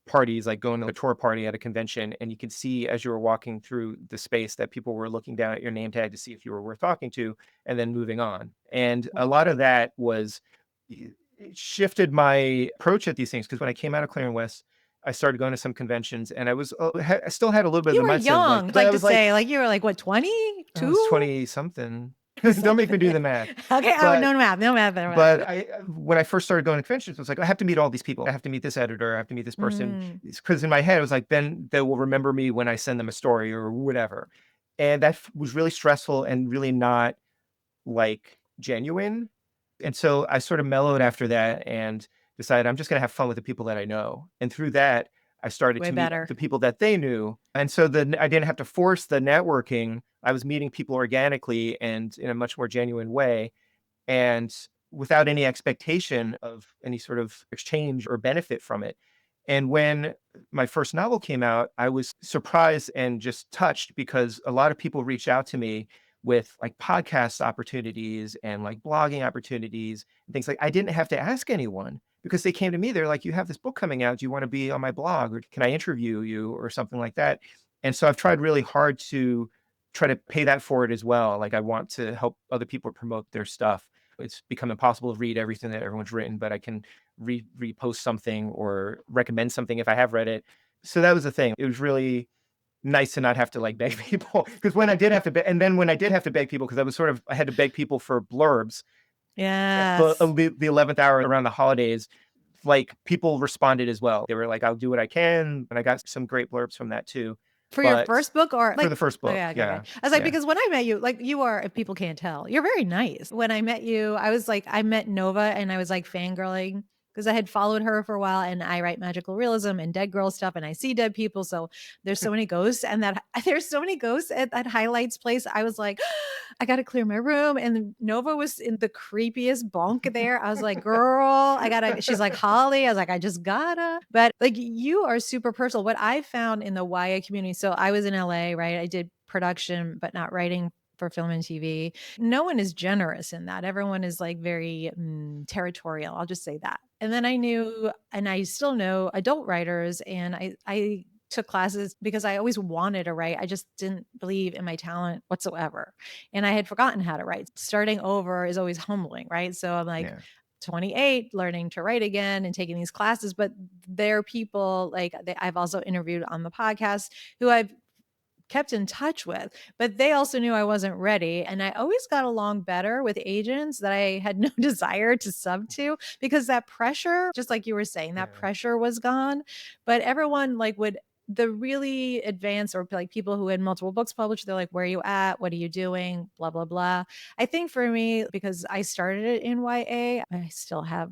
S2: parties, like going to a tour party at a convention, and you can see as you were walking through the space that people were looking down at your name tag to see if you were worth talking to, and then moving on. And a lot of that was it shifted my approach at these things, because when I came out of Clarion West, I started going to some conventions, and I still had a little bit of
S1: You
S2: the
S1: were
S2: mindset of like,
S1: young. I'd
S2: but
S1: like
S2: I
S1: to
S2: was like,
S1: say, like you were like what,
S2: I was
S1: 22?
S2: 20 something. Don't make me do the math.
S1: Okay. Oh,
S2: But
S1: no math, no math, no math.
S2: but I when I first started going to conventions, I was like, I have to meet all these people. I have to meet this editor. I have to meet this person.
S1: Mm,
S2: Because in my head, it was like, then they will remember me when I send them a story or whatever. And that was really stressful and really not like genuine. And so I sort of mellowed after that and decided I'm just going to have fun with the people that I know. And through that, I started
S1: way
S2: to meet
S1: better.
S2: the people that they knew. And so then I didn't have to force the networking. I was meeting people organically and in a much more genuine way and without any expectation of any sort of exchange or benefit from it. And when my first novel came out, I was surprised and just touched because a lot of people reached out to me with like podcast opportunities and like blogging opportunities and things like I didn't have to ask anyone because they came to me. They're like, you have this book coming out. Do you want to be on my blog or can I interview you or something like that? And so I've tried really hard to try to pay that forward as well. Like I want to help other people promote their stuff. It's become impossible to read everything that everyone's written, but I can repost something or recommend something if I have read it. So that was the thing. It was really nice to not have to like beg people because when I did have to beg, and then when I did have to beg people, because I was sort of, I had to beg people for blurbs at
S1: Yes.
S2: the 11th hour around the holidays, like people responded as well. They were like, I'll do what I can. And I got some great blurbs from that too.
S1: For your
S2: But
S1: first book or
S2: for
S1: like
S2: the first book,
S1: okay, okay, okay.
S2: yeah.
S1: I was like,
S2: Yeah.
S1: because when I met you, like you are, if people can't tell, you're very nice. When I met you, I was like, I met Nova and I was like fangirling because I had followed her for a while and I write magical realism and dead girl stuff and I see dead people. So there's so many ghosts and that there's so many ghosts at that highlights place. I was like, I got to clear my room. And Nova was in the creepiest bunk there. I was like, girl, I gotta, she's like, Holly. I was like, I just gotta. But like, you are super personal. What I found in the YA community, so I was in LA, right? I did production, but not writing for film and TV. No one is generous in that. Everyone is like very territorial. I'll just say that. And then I knew, and I still know adult writers, and I took classes because I always wanted to write. I just didn't believe in my talent whatsoever. And I had forgotten how to write. Starting over is always humbling, right? So I'm like,
S2: Yeah.
S1: 28 learning to write again and taking these classes, but they're people like I've also interviewed on the podcast who I've kept in touch with, but they also knew I wasn't ready. And I always got along better with agents that I had no desire to sub to because that pressure, just like you were saying, that
S2: Yeah.
S1: pressure was gone. But everyone like would, the really advanced or like people who had multiple books published, they're like, where are you at? What are you doing? Blah, blah, blah. I think for me, because I started it in YA, I still have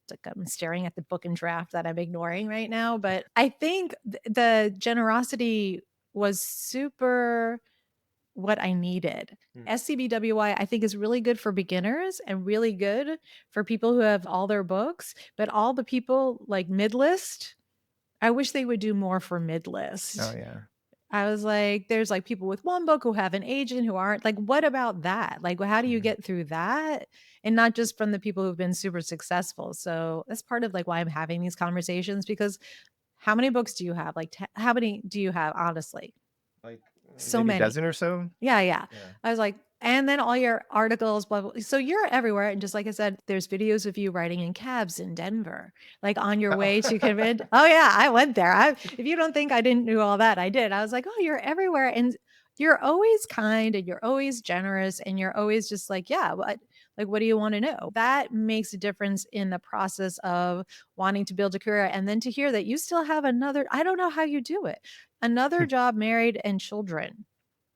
S1: like I'm staring at the book and draft that I'm ignoring right now. But I think the generosity was super what I needed.
S2: Mm.
S1: SCBWI, I think, is really good for beginners and really good for people who have all their books. But all the people like mid list, I wish they would do more for mid
S2: Oh
S1: list.
S2: yeah.
S1: I was like, there's like people with one book who have an agent who aren't like, what about that? Like, how do you
S2: Mhm.
S1: get through that? And not just from the people who've been super successful. So that's part of like why I'm having these conversations because how many books do you have? Like, how many do you have, honestly?
S2: Like
S1: So
S2: maybe a
S1: many.
S2: dozen or so.
S1: Yeah, yeah.
S2: Yeah.
S1: I was like, and then all your articles, blah, blah. So you're everywhere. And just like I said, there's videos of you riding in cabs in Denver, like on your way to convent. Oh, yeah, I went there. If you don't think I didn't do all that, I did. I was like, oh, you're everywhere. And you're always kind and you're always generous and you're always just like, yeah, what do you want to know? That makes a difference in the process of wanting to build a career. And then to hear that you still have another, I don't know how you do it, another job, married and children.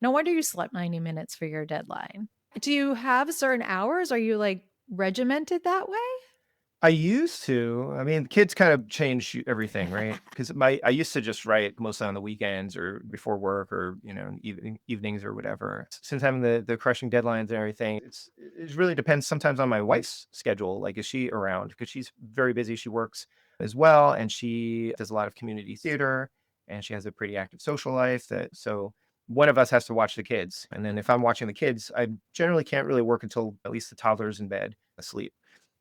S1: No wonder you slept 90 minutes for your deadline. Do you have certain hours? Are you like regimented that way?
S2: I used to. I mean, kids kind of change everything, right? Because I used to just write mostly on the weekends or before work or evenings or whatever. Since having the crushing deadlines and everything, it really depends sometimes on my wife's schedule. Like, is she around? Because she's very busy. She works as well, and she does a lot of community theater, and she has a pretty active social life. That so one of us has to watch the kids, and then if I'm watching the kids, I generally can't really work until at least the toddler's in bed asleep.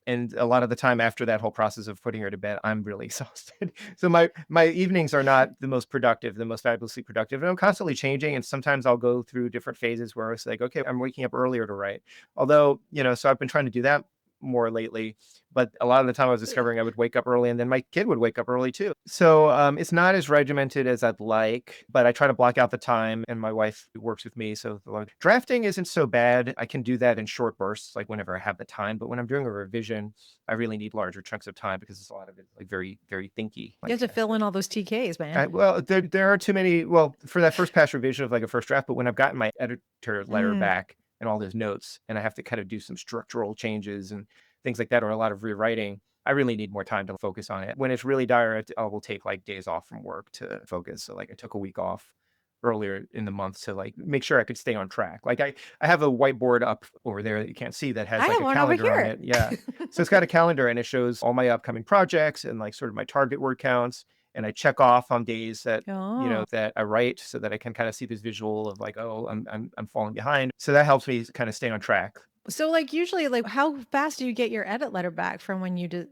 S2: And a lot of the time after that whole process of putting her to bed, I'm really exhausted. So my evenings are not the most productive, the most fabulously productive. And I'm constantly changing. And sometimes I'll go through different phases where it's like, okay, I'm waking up earlier to write. Although, so I've been trying to do that more lately. But a lot of the time I was discovering I would wake up early and then my kid would wake up early too. So it's not as regimented as I'd like, but I try to block out the time and my wife works with me. So drafting isn't so bad. I can do that in short bursts, like whenever I have the time. But when I'm doing a revision, I really need larger chunks of time because it's a lot of it like very, very thinky.
S1: You have to fill in all those TKs, man.
S2: Well, there are too many. Well, for that first pass revision of like a first draft, but when I've gotten my editor letter back and all those notes, and I have to kind of do some structural changes and things like that, or a lot of rewriting, I really need more time to focus on it. When it's really dire, I will take like days off from work to focus. So like I took a week off earlier in the month to like make sure I could stay on track. Like I have a whiteboard up over there that you can't see that has
S1: I
S2: like
S1: have
S2: a
S1: one over
S2: calendar on
S1: here.
S2: it. Yeah. So it's got a calendar and it shows all my upcoming projects and like sort of my target word counts. And I check off on days that,
S1: Oh.
S2: that I write so that I can kind of see this visual of like, oh, I'm falling behind. So that helps me kind of stay on track.
S1: So, like, usually, like, how fast do you get your edit letter back from when you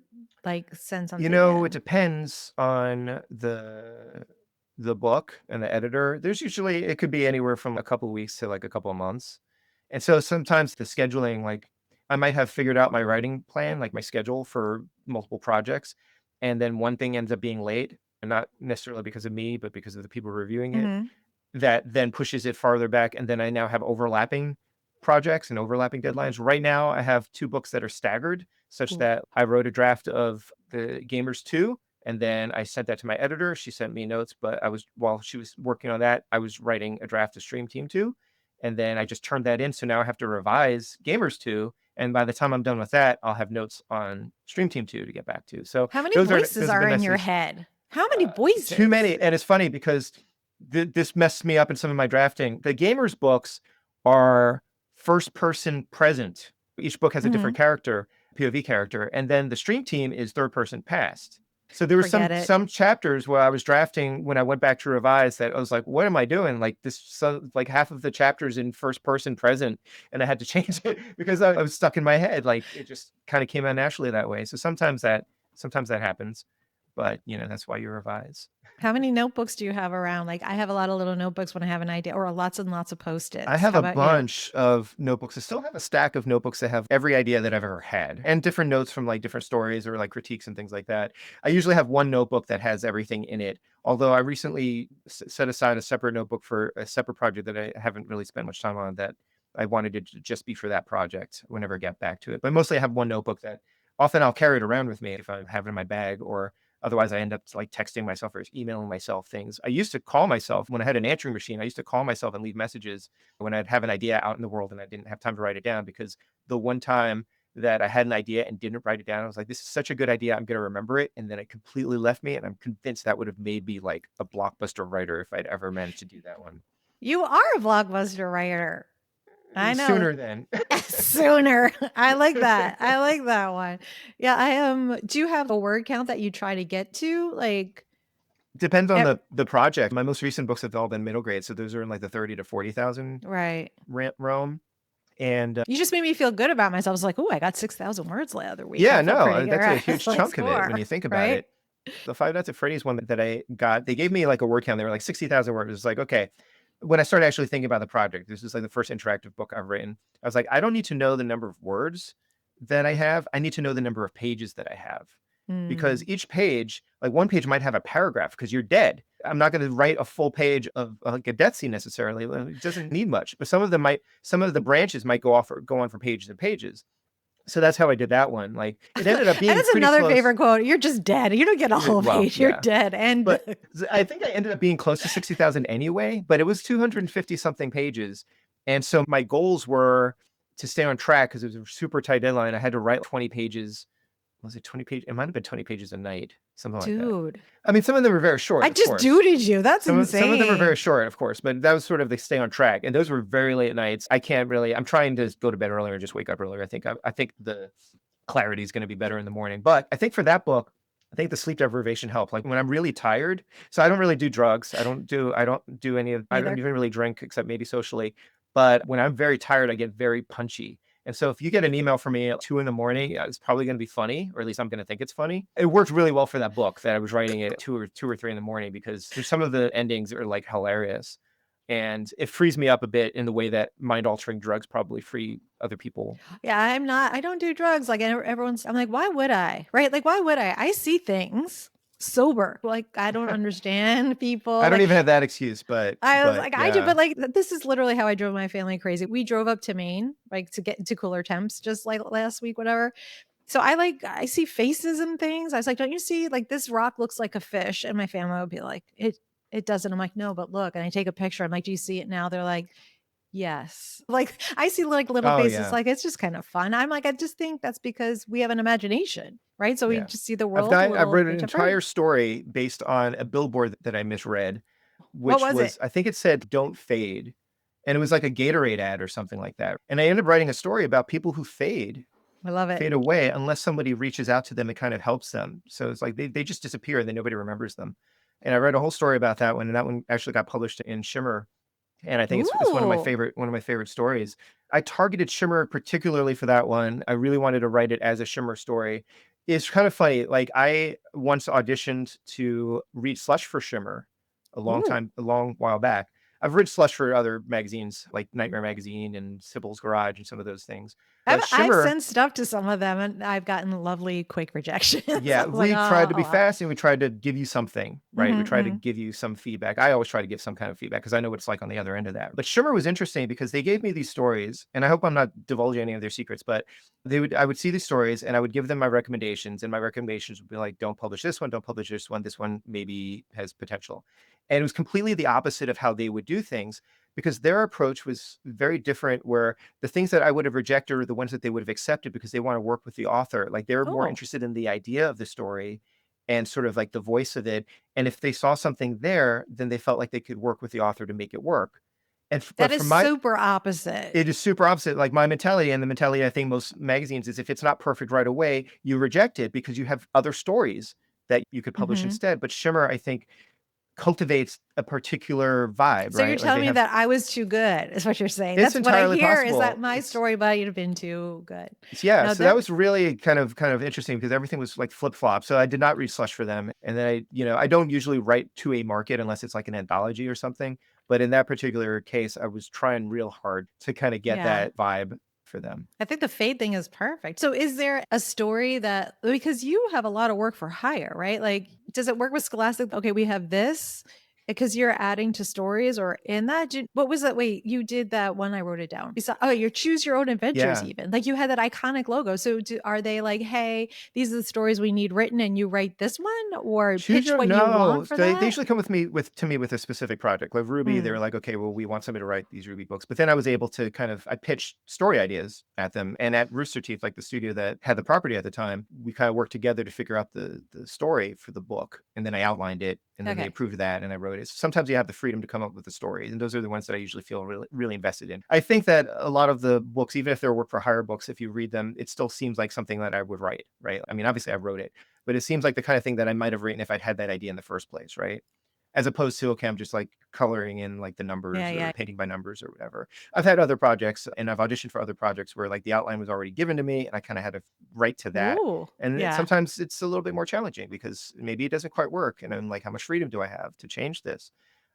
S1: like, send something
S2: It
S1: in?
S2: depends on the book and the editor. There's usually it could be anywhere from a couple of weeks to like a couple of months. And so sometimes the scheduling, like I might have figured out my writing plan, like my schedule for multiple projects, and then one thing ends up being late, and not necessarily because of me, but because of the people reviewing it.
S1: Mhm.
S2: That then pushes it farther back, and then I now have overlapping projects and overlapping deadlines. Right now, I have 2 books that are staggered, such
S1: Ooh.
S2: that I wrote a draft of the Gamers 2, and then I sent that to my editor. She sent me notes, but while she was working on that, I was writing a draft of Stream Team 2, and then I just turned that in, so now I have to revise Gamers 2, and by the time I'm done with that, I'll have notes on Stream Team 2 to get back to. So
S1: How many
S2: those
S1: voices
S2: have
S1: are
S2: been
S1: in your
S2: necessary.
S1: head? How many
S2: Too
S1: voices?
S2: many, and it's funny because this messed me up in some of my drafting. The gamers books are first person present. Each book has a different
S1: Mhm.
S2: character, POV character, and then the stream team is third person past. So there were
S1: Forget it.
S2: some chapters where I was drafting when I went back to revise that I was like, what am I doing? Like this, so like half of the chapters in first person present, and I had to change it because I was stuck in my head. Like it just kind of came out naturally that way. So sometimes that happens, but that's why you revise.
S1: How many notebooks do you have around? Like, I have a lot of little notebooks when I have an idea, or lots and lots of
S2: I
S1: Post-its.
S2: have
S1: How
S2: a
S1: about you?
S2: bunch of notebooks. I still have a stack of notebooks that have every idea that I've ever had and different notes from like different stories or like critiques and things like that. I usually have one notebook that has everything in it. Although I recently set aside a separate notebook for a separate project that I haven't really spent much time on that I wanted it to just be for that project whenever I get back to it. But mostly I have one notebook that often I'll carry it around with me if I have it in my bag, or otherwise, I end up like texting myself or emailing myself things. I used to call myself when I had an answering machine. I used to call myself and leave messages when I'd have an idea out in the world and I didn't have time to write it down, because the one time that I had an idea and didn't write it down, I was like, this is such a good idea. I'm going to remember it. And then it completely left me. And I'm convinced that would have made me like a blockbuster writer if I'd ever managed to do that one
S1: You are a blockbuster writer. I know.
S2: sooner than.
S1: Sooner. I like that. I like that one. Yeah, I am. Do you have a word count that you try to get to? Like,
S2: Depends on
S1: e
S2: the project. My most recent books have all been middle grade. So those are in like the 30 to 40,000
S1: right.
S2: realm. And
S1: You just made me feel good about myself. I was like, "Ooh, I got 6,000 words the other week. I
S2: yeah,
S1: felt
S2: no,
S1: pretty good."
S2: that's a
S1: Right? It's
S2: huge
S1: like
S2: chunk of it when
S1: score,
S2: you think about
S1: right?
S2: it. The Five Nights at Freddy's one that I got, they gave me like a word count. They were like 60,000 words. It's like, okay. When I started actually thinking about the project, this is like the first interactive book I've written. I was like, I don't need to know the number of words that I have. I need to know the number of pages that I have. Because
S1: Mm.
S2: each page, like one page might have a paragraph because you're dead. I'm not going to write a full page of like a death scene necessarily. It doesn't need much, but some of the branches might go on for pages and pages. So that's how I did that one. Like it
S1: And
S2: ended up being
S1: that's
S2: pretty
S1: another
S2: close.
S1: favorite quote. You're just dead. You don't get a whole
S2: Well,
S1: page. You're
S2: yeah,
S1: dead. And
S2: but I think I ended up being close to 60,000 anyway, but it was 250 something pages. And so my goals were to stay on track because it was a super tight deadline. I had to write 20 pages. Was it 20 pages? It might have been 20 pages a night, something like that.
S1: dude,
S2: I mean, some of them were very
S1: I
S2: short, of
S1: just
S2: course.
S1: duded you. That's
S2: Some of them are very
S1: insane.
S2: short, of course, but that was sort of the stay on track. And those were very late nights. I can't really, I'm trying to go to bed earlier and just wake up earlier. I think the clarity is going to be better in the morning. But I think for that book, I think the sleep deprivation helped. Like when I'm really tired, so I don't really do drugs. I don't do any of, I don't
S1: Either.
S2: even really drink except maybe socially. But when I'm very tired, I get very punchy. And so if you get an email from me at 2 in the morning, it's probably going to be funny, or at least I'm going to think it's funny. It worked really well for that book that I was writing at two or 3 in the morning because there's some of the endings that are like hilarious. and it frees me up a bit in the way that mind-altering drugs probably free other people.
S1: Yeah, I don't do drugs. Like everyone's, I'm like, why would I? Right? Like, why would I? I see things sober. Like, I don't understand people.
S2: I don't
S1: Like,
S2: even have that excuse,
S1: I was
S2: but
S1: like, I do,
S2: yeah.
S1: but like, this is literally how I drove my family crazy. We drove up to Maine, like to get to cooler temps just like last week, whatever. So I see faces and things. I was like, don't you see like this rock looks like a fish? And my family would be like, it doesn't. I'm like, no, but look. And I take a picture. I'm like, do you see it now? They're like, yes. Like I see like little
S2: Oh,
S1: faces,
S2: yeah.
S1: like it's just kind of fun. I'm like, I just think that's because we have an imagination, right? So we
S2: Yeah.
S1: just see the world a
S2: I've
S1: little
S2: read an
S1: bit different.
S2: entire story based on a billboard that I misread,
S1: What
S2: which
S1: was it?
S2: was, I think it said "Don't fade," and it was like a Gatorade ad or something like that. And I ended up writing a story about people who
S1: I love it.
S2: fade away unless somebody reaches out to them and kind of helps them. So it's like they just disappear and then nobody remembers them. And I read a whole story about that one, and that one actually got published in Shimmer. And I think it's
S1: Ooh.
S2: one of my favorite stories. I targeted Shimmer particularly for that one. I really wanted to write it as a Shimmer story. It's kind of funny. Like I once auditioned to read Slush for Shimmer
S1: Ooh.
S2: a long while back. I've read Slush for other magazines like Nightmare Magazine and Sybil's Garage and some of those things. But
S1: I've
S2: Shimmer,
S1: sent stuff to some of them and I've gotten lovely quick rejections. I
S2: yeah,
S1: was like,
S2: we tried to
S1: oh,
S2: be
S1: well.
S2: fast and we tried to give you something, right? We
S1: Mhm,
S2: tried to
S1: mhm.
S2: give you some feedback. I always try to give some kind of feedback because I know what it's like on the other end of that. But Shimmer was interesting because they gave me these stories, and I hope I'm not divulging any of their secrets, but I would see these stories and I would give them my recommendations, and my recommendations would be like, don't publish this one, don't publish this one. This one maybe has potential. And it was completely the opposite of how they would do things because their approach was very different, where the things that I would have rejected are the ones that they would have accepted because they want to work with the author. Like they're more
S1: Oh,
S2: interested in the idea of the story and sort of like the voice of it. And if they saw something there, then they felt like they could work with the author to make it work. But
S1: that is
S2: from my,
S1: super opposite.
S2: it is super opposite. Like my mentality and the mentality I think most magazines is if it's not perfect right away, you reject it because you have other stories that you could publish
S1: Mhm.
S2: instead. But Shimmer, I think, cultivates a particular vibe,
S1: So you're
S2: right? Like
S1: telling
S2: they
S1: me
S2: have,
S1: that I was too good, is what you're saying.
S2: it's
S1: That's what I
S2: entirely
S1: hear is that
S2: possible.
S1: my
S2: It's
S1: story might have been too good.
S2: Yeah,
S1: No,
S2: so that
S1: that
S2: was really kind of interesting because everything was like flip-flop. So I did not read Slush for them. And then I don't usually write to a market unless it's like an anthology or something. But in that particular case, I was trying real hard to kind of get
S1: yeah.
S2: that vibe for them.
S1: I think the fade thing is perfect. So is there a story that because you have a lot of work for hire, right? Like, does it work with Scholastic? Okay, we have this because you're adding to stories or in that. What was that? Wait, you did that one. I wrote it down. Oh, you choose your own adventures,
S2: Yeah.
S1: even like you had that iconic logo. So are they like, hey, these are the stories we need written, and you write this one, or
S2: Choose
S1: pitch
S2: your
S1: what you
S2: no.
S1: want for
S2: So they
S1: that?
S2: usually come to me with a specific project. Like Ruby, they were
S1: Mm,
S2: like, okay, well, we want somebody to write these Ruby books. But then I was able to I pitched story ideas at them. And at Rooster Teeth, like the studio that had the property at the time, we kind of worked together to figure out the story for the book. And then I outlined it and then they
S1: okay.
S2: approved that and I wrote it. So sometimes you have the freedom to come up with the story. And those are the ones that I usually feel really invested in. I think that a lot of the books, even if they're work for hire books, if you read them, it still seems like something that I would write, right? I mean, obviously I wrote it, but it seems like the kind of thing that I might have written if I'd had that idea in the first place, right? As opposed to, okay, I'm just like coloring in like the
S1: Yeah,
S2: numbers or
S1: yeah.
S2: painting by numbers or whatever. I've had other projects and I've auditioned for other projects where like the outline was already given to me and I kind of had to write to that.
S1: Ooh,
S2: And
S1: yeah.
S2: sometimes it's a little bit more challenging because maybe it doesn't quite work. And I'm like, how much freedom do I have to change this?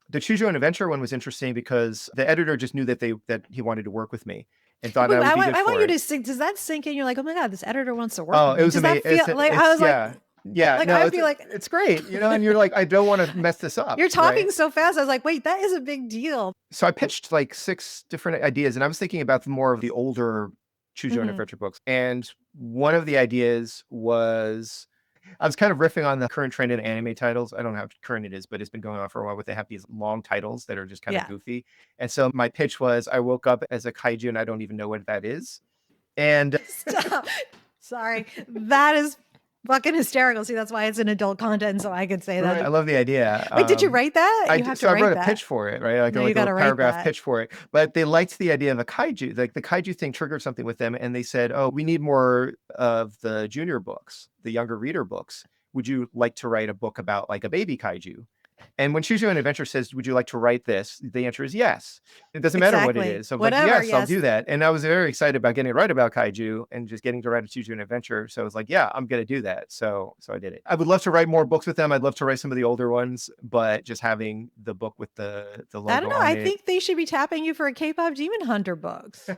S2: The Choose Your Own Adventure one was interesting because the editor just knew that he wanted to work with me and thought
S1: Wait,
S2: I would be good
S1: I want
S2: for
S1: you
S2: it.
S1: to sink. Does that sink in? You're like, oh my god, this editor wants to work
S2: Oh,
S1: with
S2: it
S1: me.
S2: was
S1: Does that
S2: amazing.
S1: feel like I
S2: It's
S1: was like,
S2: yeah. Yeah,
S1: like
S2: no,
S1: I'd be like,
S2: it's great, and you're like, I don't want to mess this up,
S1: you're
S2: right?
S1: talking so fast. I was like, wait, that is a big deal.
S2: So I pitched like 6 different ideas, and I was thinking about more of the older Choose Your Own
S1: Hmm.
S2: Adventure books. And one of the ideas was I was kind of riffing on the current trend in anime titles. I don't know how current it is, but it's been going on for a while, but they have these long titles that are just kind of
S1: Yeah.
S2: goofy. And so my pitch was I woke up as a kaiju and I don't even know what that is. And
S1: Stop. Sorry. That is fucking hysterical. See, that's why it's an adult content, so I could say
S2: right, I
S1: that.
S2: love the idea.
S1: Wait, did you write that? You have to
S2: So I wrote
S1: write
S2: a pitch
S1: that.
S2: for it, right?
S1: No, you
S2: Like a
S1: got
S2: little
S1: to write
S2: paragraph
S1: that.
S2: pitch for it. But they liked the idea of a kaiju. Like the kaiju thing triggered something with them, and they said, "Oh, we need more of the junior books, the younger reader books. Would you like to write a book about like a baby kaiju?" And when Choose Your Own Adventure says, "Would you like to write this?" The answer is yes. It doesn't matter what it
S1: Exactly.
S2: is. So I'm like,
S1: Whatever,
S2: "Yes, I'll
S1: yes.
S2: do that." And I was very excited about getting to write about kaiju and just getting to write a Choose Your Own Adventure. So I was like, "Yeah, I'm gonna do that." So I did it. I would love to write more books with them. I'd love to write some of the older ones, but just having the book with the
S1: I don't
S2: logo
S1: know.
S2: on
S1: I
S2: it.
S1: think they should be tapping you for a K-pop Demon Hunter books.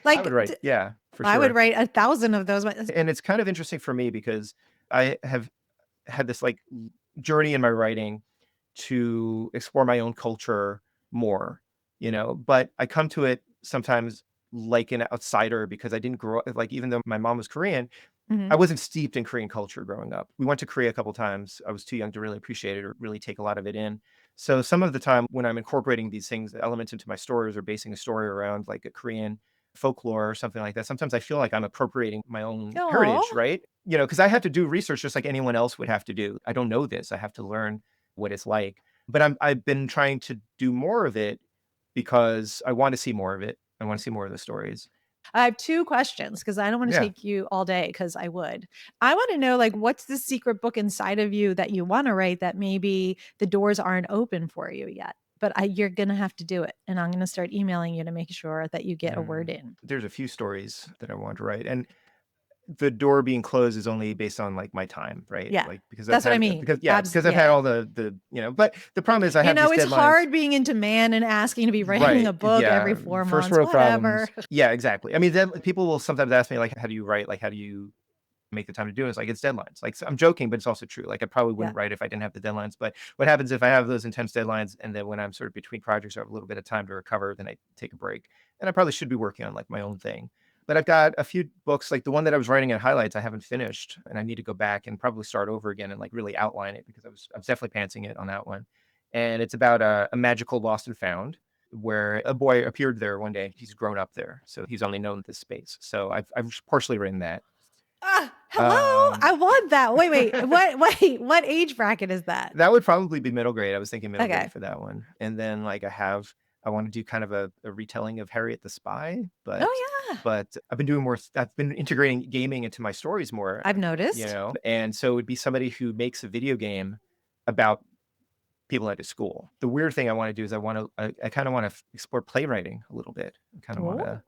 S1: Like,
S2: I would write, yeah, for
S1: I would
S2: sure.
S1: write 1,000 of those.
S2: And it's kind of interesting for me because I have had this like journey in my writing to explore my own culture more, but I come to it sometimes like an outsider because I didn't grow up like even though my mom was Korean, I
S1: Mhm.
S2: wasn't steeped in Korean culture growing up. We went to Korea a couple times. I was too young to really appreciate it or really take a lot of it in. So some of the time when I'm incorporating these things, elements into my stories or basing a story around like a Korean folklore or something like that, sometimes I feel like I'm appropriating my own heritage,
S1: Aw.
S2: right? Because I have to do research just like anyone else would have to do. I don't know this. I have to learn what it's like. But I've been trying to do more of it because I want to see more of it. I want to see more of the stories.
S1: I have 2 questions because I don't wanna
S2: Yeah.
S1: take you all day because I would. I wanna know, like, what's the secret book inside of you that you wanna write that maybe the doors aren't open for you yet? But you're gonna have to do it, and I'm gonna start emailing you to make sure that you get a word in.
S2: There's a few stories that I want to write, and the door being closed is only based on like my time, right?
S1: Yeah.
S2: Like because I've
S1: That's what I
S2: had
S1: mean.
S2: because I've
S1: Yeah,
S2: had
S1: yeah.
S2: all but the problem is I have these
S1: It's
S2: deadlines.
S1: hard being in demand and asking to be writing
S2: Right.
S1: a book every
S2: Yeah.
S1: 4
S2: First
S1: months,
S2: world
S1: whatever.
S2: problems. Yeah, exactly. I mean, then people will sometimes ask me like, how do you write? Like, how do you make the time to do it? It's like it's deadlines. Like so I'm joking, but it's also true. Like I probably
S1: Yeah.
S2: wouldn't write if I didn't have the deadlines. But what happens if I have those intense deadlines and then when I'm sort of between projects or have a little bit of time to recover, then I take a break. And I probably should be working on like my own thing. But I've got a few books, like the one that I was writing at highlights, I haven't finished, and I need to go back and probably start over again and like really outline it because I was definitely pantsing it on that one. And it's about a magical lost and found where a boy appeared there one day. He's grown up there, so he's only known this space. So I've partially written that.
S1: Hello? I
S2: Um,
S1: want that. Wait. What age bracket is that?
S2: that would probably be middle grade. I was thinking middle grade
S1: Okay.
S2: for that one. And then like I want to do kind of a retelling of Harriet the Spy,
S1: Oh, yeah.
S2: but I've been doing more. I've been integrating gaming into my stories more,
S1: I've noticed.
S2: and so it would be somebody who makes a video game about people at a school. The weird thing I want to do is I kind of want to explore playwriting a little bit. I kind of want
S1: Oh.
S2: to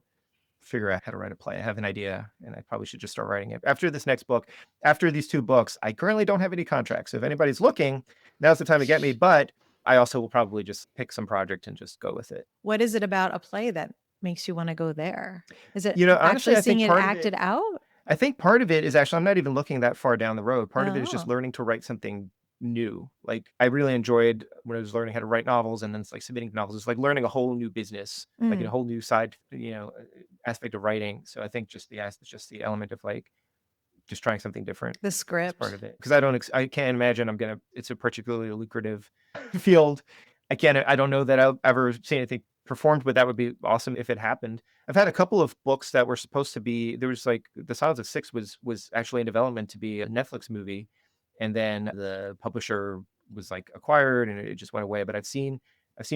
S2: figure out how to write a play. I have an idea and I probably should just start writing it. After this next book, after these 2 books, I currently don't have any contracts. So if anybody's looking, now's the time to get me, but I also will probably just pick some project and just go with it.
S1: What is it about a play that makes you wanna go there? Is it
S2: Honestly,
S1: actually seeing it acted out?
S2: I think part of it is actually I'm not even looking that far down the road. Part of it is just
S1: Oh.
S2: learning to write something new. Like I really enjoyed when I was learning how to write novels and then it's like submitting novels. It's like learning a whole new business, like a
S1: Mm,
S2: whole new side, aspect of writing. So I think just the element of like just trying something different
S1: the
S2: is part
S1: script.
S2: of it. Because I can't imagine it's a particularly lucrative field. I don't know that I'll ever see anything performed, but that would be awesome if it happened. I've had a couple of books that were supposed to be there was like The Silence of Six was actually in development to be a Netflix movie, and then the publisher was like acquired and it just went away. But I've seen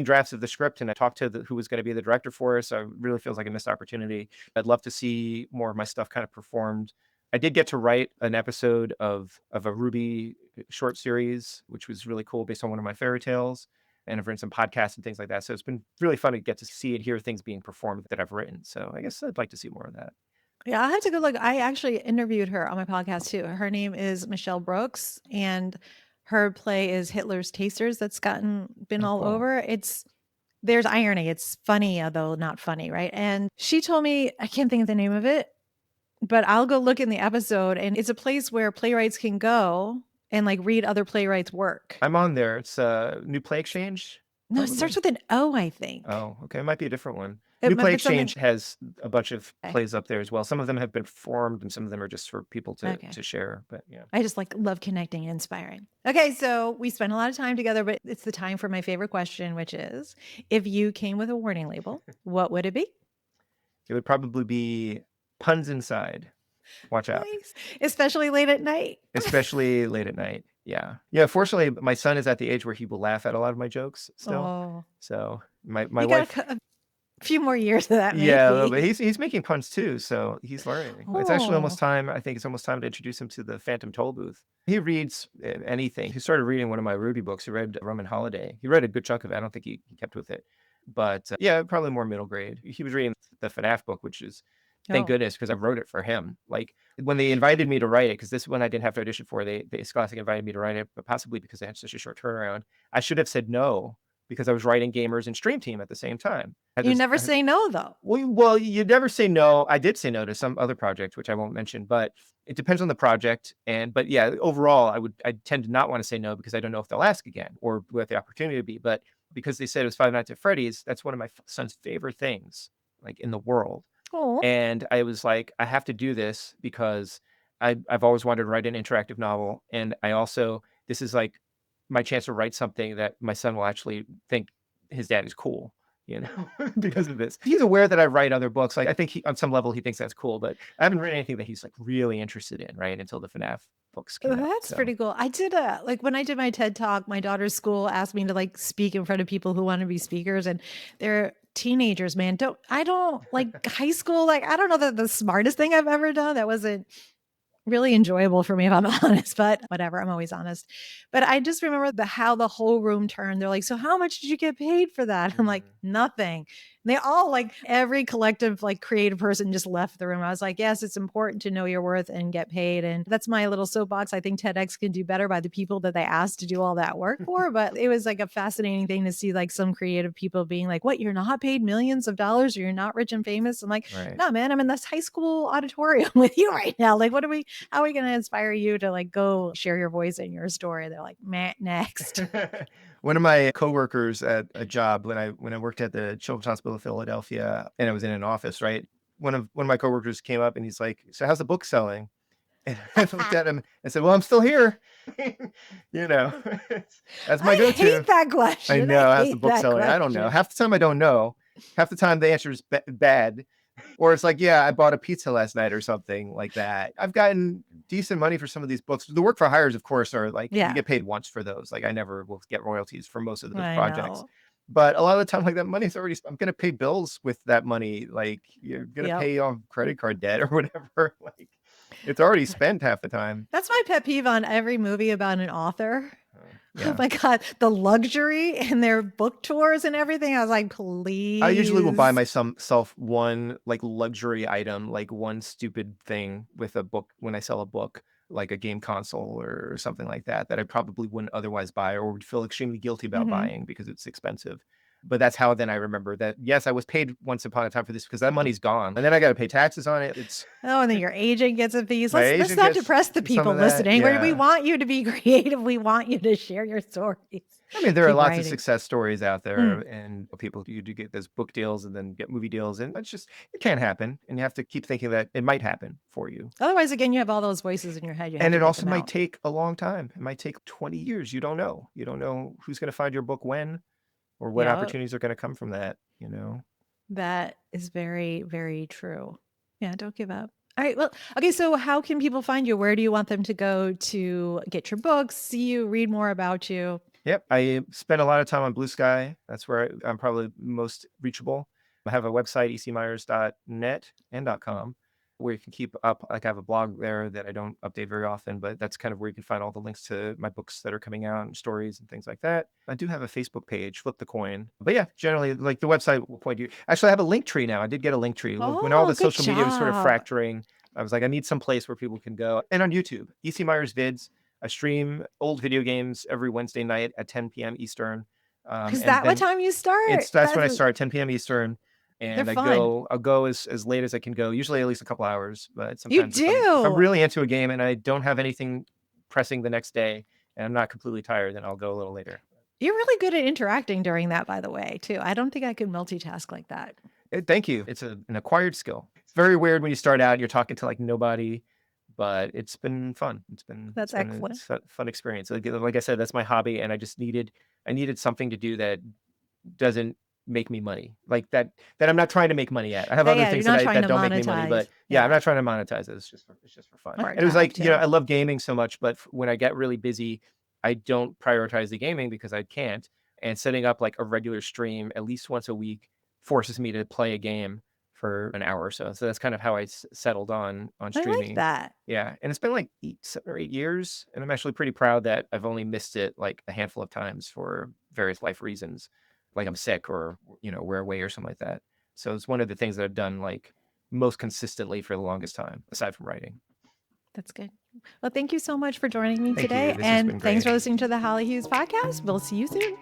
S2: drafts of the script and I talked to who was going to be the director for it. So it really feels like a missed opportunity. I'd love to see more of my stuff kind of performed. I did get to write an episode of a Ruby short series, which was really cool based on one of my fairy tales. And I've written some podcasts and things like that. So it's been really fun to get to see and hear things being performed that I've written. So I guess I'd like to see more of that.
S1: Yeah, I'll have to go look. I actually interviewed her on my podcast too. Her name is Michelle Brooks, and her play is Hitler's Tasters that's been
S2: Oh,
S1: all
S2: cool.
S1: over. There's irony. It's funny, although not funny, right? And she told me, I can't think of the name of it, but I'll go look in the episode, and it's a place where playwrights can go and like read other playwrights' work.
S2: I'm on there. It's New Play Exchange,
S1: No, it starts
S2: probably.
S1: with an O, I think.
S2: Oh, okay. It might be a different one.
S1: It
S2: New
S1: might
S2: Play
S1: be something.
S2: Exchange has a bunch of
S1: Okay.
S2: plays up there as well. Some of them have been performed and some of them are just for people to
S1: Okay.
S2: to share. But yeah.
S1: I just like love connecting and inspiring. Okay, so we spent a lot of time together, but it's the time for my favorite question, which is if you came with a warning label, what would it be?
S2: It would probably be puns inside. Watch out.
S1: Nice. Especially late at night.
S2: Especially late at night. Yeah. Yeah, fortunately, my son is at the age where he will laugh at a lot of my jokes still.
S1: Oh,
S2: So, my
S1: you got
S2: wife
S1: few more years of that
S2: Yeah, a little bit.
S1: maybe.
S2: He's making puns too, so he's learning. It's actually almost
S1: Oh,
S2: time. I think it's almost time to introduce him to the Phantom Toll Booth. He reads anything. He started reading one of my Ruby books. He read Roman Holiday. He read a good chunk of it. I don't think he kept with it, but yeah, probably more middle grade. He was reading the FNAF book, which is thank
S1: oh.
S2: goodness because I wrote it for him. Like when they invited me to write it, because this one I didn't have to audition for. They Scholastic invited me to write it, but possibly because they had such a short turnaround, I should have said no because I was writing Gamers and Stream Team at the same time.
S1: You never say no, though.
S2: Well, you never say no. I did say no to some other project, which I won't mention, but it depends on the project. But yeah, overall, I tend to not want to say no because I don't know if they'll ask again or what the opportunity would be. But because they said it was Five Nights at Freddy's, that's one of my son's favorite things, like in the world.
S1: Oh,
S2: And I was like, I have to do this because I've always wanted to write an interactive novel, and I also this is like my chance to write something that my son will actually think his dad is cool, you know, because of this. He's aware that I write other books. Like I think on some level he thinks that's cool, but I haven't written anything that he's like really interested in, right? Until the FNAF books came out.
S1: that's
S2: So
S1: pretty cool. I did a like when I did my TED Talk, my daughter's school asked me to like speak in front of people who want to be speakers, and they're teenagers, man. I don't like high school. Like, I don't know that the smartest thing I've ever done. That wasn't really enjoyable for me, if I'm honest, but whatever. I'm always honest. But I just remember how the whole room turned. They're like, "So how much did you get paid for that?" I'm like,
S2: mhm.
S1: "Nothing." And they all like every collective like creative person just left the room. I was like, "Yes, it's important to know your worth and get paid." And that's my little soapbox. I think TEDx can do better by the people that they asked to do all that work for. But it was like a fascinating thing to see like some creative people being like, "What? You're not paid millions of dollars, or you're not rich and famous?" I'm like,
S2: Right.
S1: "No, man. I'm in this high school auditorium with you right now. Like, what are we? How are we going to inspire you to like go share your voice and your story?" They're like, "Man, next."
S2: One of my coworkers at a job when I worked at the Children's Hospital of Philadelphia and I was in an office, right? One of my coworkers came up and he's like, "So how's the book selling?" And I looked at him and said, "Well, I'm still here." You know, that's my
S1: I
S2: go-to.
S1: hate that
S2: I
S1: question. I
S2: know. How's the
S1: hate
S2: book
S1: that
S2: selling? I don't know.
S1: question.
S2: Half the time I don't know. Half the time the answer is bad. Or it's like, yeah, I bought a pizza last night or something like that. I've gotten decent money for some of these books. The work for hires, of course, are like you
S1: Yeah,
S2: get paid once for those. Like I never will get royalties for most of those
S1: I
S2: projects.
S1: know.
S2: But a lot of the time, like that money's already, I'm going to pay bills with that money. Like you're going to
S1: Yep.
S2: pay off credit card debt or whatever. Like it's already spent half the time.
S1: That's my pet peeve on every movie about an author. Oh
S2: Yeah.
S1: my God, the luxury in their book tours and everything. I was like,
S2: I usually will buy
S1: please.
S2: myself one like luxury item, like one stupid thing with a book when I sell a book, like a game console or something like that, that I probably wouldn't otherwise buy or would feel extremely guilty about
S1: Hmm.
S2: buying because it's expensive. But that's how then I remember that, yes, I was paid once upon a time for this because that money's gone. And then I got to pay taxes on it. It's
S1: Oh, and then your agent gets a piece.
S2: my
S1: Let's
S2: agent
S1: not
S2: gets
S1: depress the
S2: some
S1: people
S2: of that.
S1: listening. We
S2: Yeah.
S1: want you to be creative. We want you to share your stories.
S2: I mean, there are
S1: Keep
S2: lots of
S1: writing.
S2: success stories out there,
S1: Mm.
S2: and people you do get those book deals and then get movie deals, and it's just it can't happen, and you have to keep thinking that it might happen for you.
S1: Otherwise, again, you have all those voices in your head. You have
S2: And
S1: to
S2: it
S1: get
S2: also
S1: them
S2: might
S1: out.
S2: take a long time. It might take 20 years. You don't know. You don't know who's going to find your book when or what
S1: Yeah,
S2: opportunities are going to come from that, you know?
S1: that is very, very true. Yeah, don't give up. All right. Well, okay. So, how can people find you? Where do you want them to go to get your books, see you, read more about you?
S2: Yep. I spend a lot of time on Blue Sky. That's where I'm probably most reachable. I have a website, ecmyers.net and .com, where you can keep up. Like I have a blog there that I don't update very often, but that's kind of where you can find all the links to my books that are coming out and stories and things like that. I do have a Facebook page, Flip the Coin. But yeah, generally, like the website will point you. Actually, I have a link tree now. I did get a link tree. When all
S1: Oh,
S2: the
S1: good
S2: social media was sort of
S1: job.
S2: fracturing, I was like, I need some place where people can go. And on YouTube, EC Myers Vids. I stream old video games every Wednesday night at 10 p.m. Eastern.
S1: Is
S2: And
S1: that what
S2: then
S1: time you start?
S2: that's when I start, 10 p.m. Eastern.
S1: They're
S2: And
S1: fun.
S2: I'll go as late as I can go, usually at least a couple hours. But
S1: You
S2: sometimes if I'm
S1: do.
S2: really into a game and I don't have anything pressing the next day and I'm not completely tired, then I'll go a little later.
S1: You're really good at interacting during that, by the way, too. I don't think I could multitask like that.
S2: Thank you. It's an acquired skill. It's very weird when you start out, you're talking to like nobody, but it's been fun.
S1: That's
S2: It's been
S1: excellent.
S2: a fun experience. Like I said, that's my hobby, and I needed something to do that doesn't make me money like that I'm not trying to make money at. I have other
S1: Yeah, you're
S2: things
S1: not trying
S2: that
S1: to
S2: don't make me money, but
S1: monetize.
S2: yeah, I'm
S1: Yeah.
S2: not trying to monetize it. It's just for fun.
S1: Part
S2: And it was
S1: time,
S2: like,
S1: too.
S2: I love gaming so much, but when I get really busy, I don't prioritize the gaming because I can't. And setting up like a regular stream at least once a week forces me to play a game for an hour or so. So that's kind of how I settled on
S1: I like
S2: streaming.
S1: that.
S2: Yeah, and it's been like 7 or 8 years, and I'm actually pretty proud that I've only missed it like a handful of times for various life reasons, like I'm sick or we're away or something like that. So it's one of the things that I've done like most consistently for the longest time, aside from writing.
S1: That's good. Well, thank you so much for joining me
S2: Thank you.
S1: today.
S2: This has
S1: And
S2: been
S1: thanks
S2: great.
S1: for listening to the Holly Hughes podcast. We'll see you soon.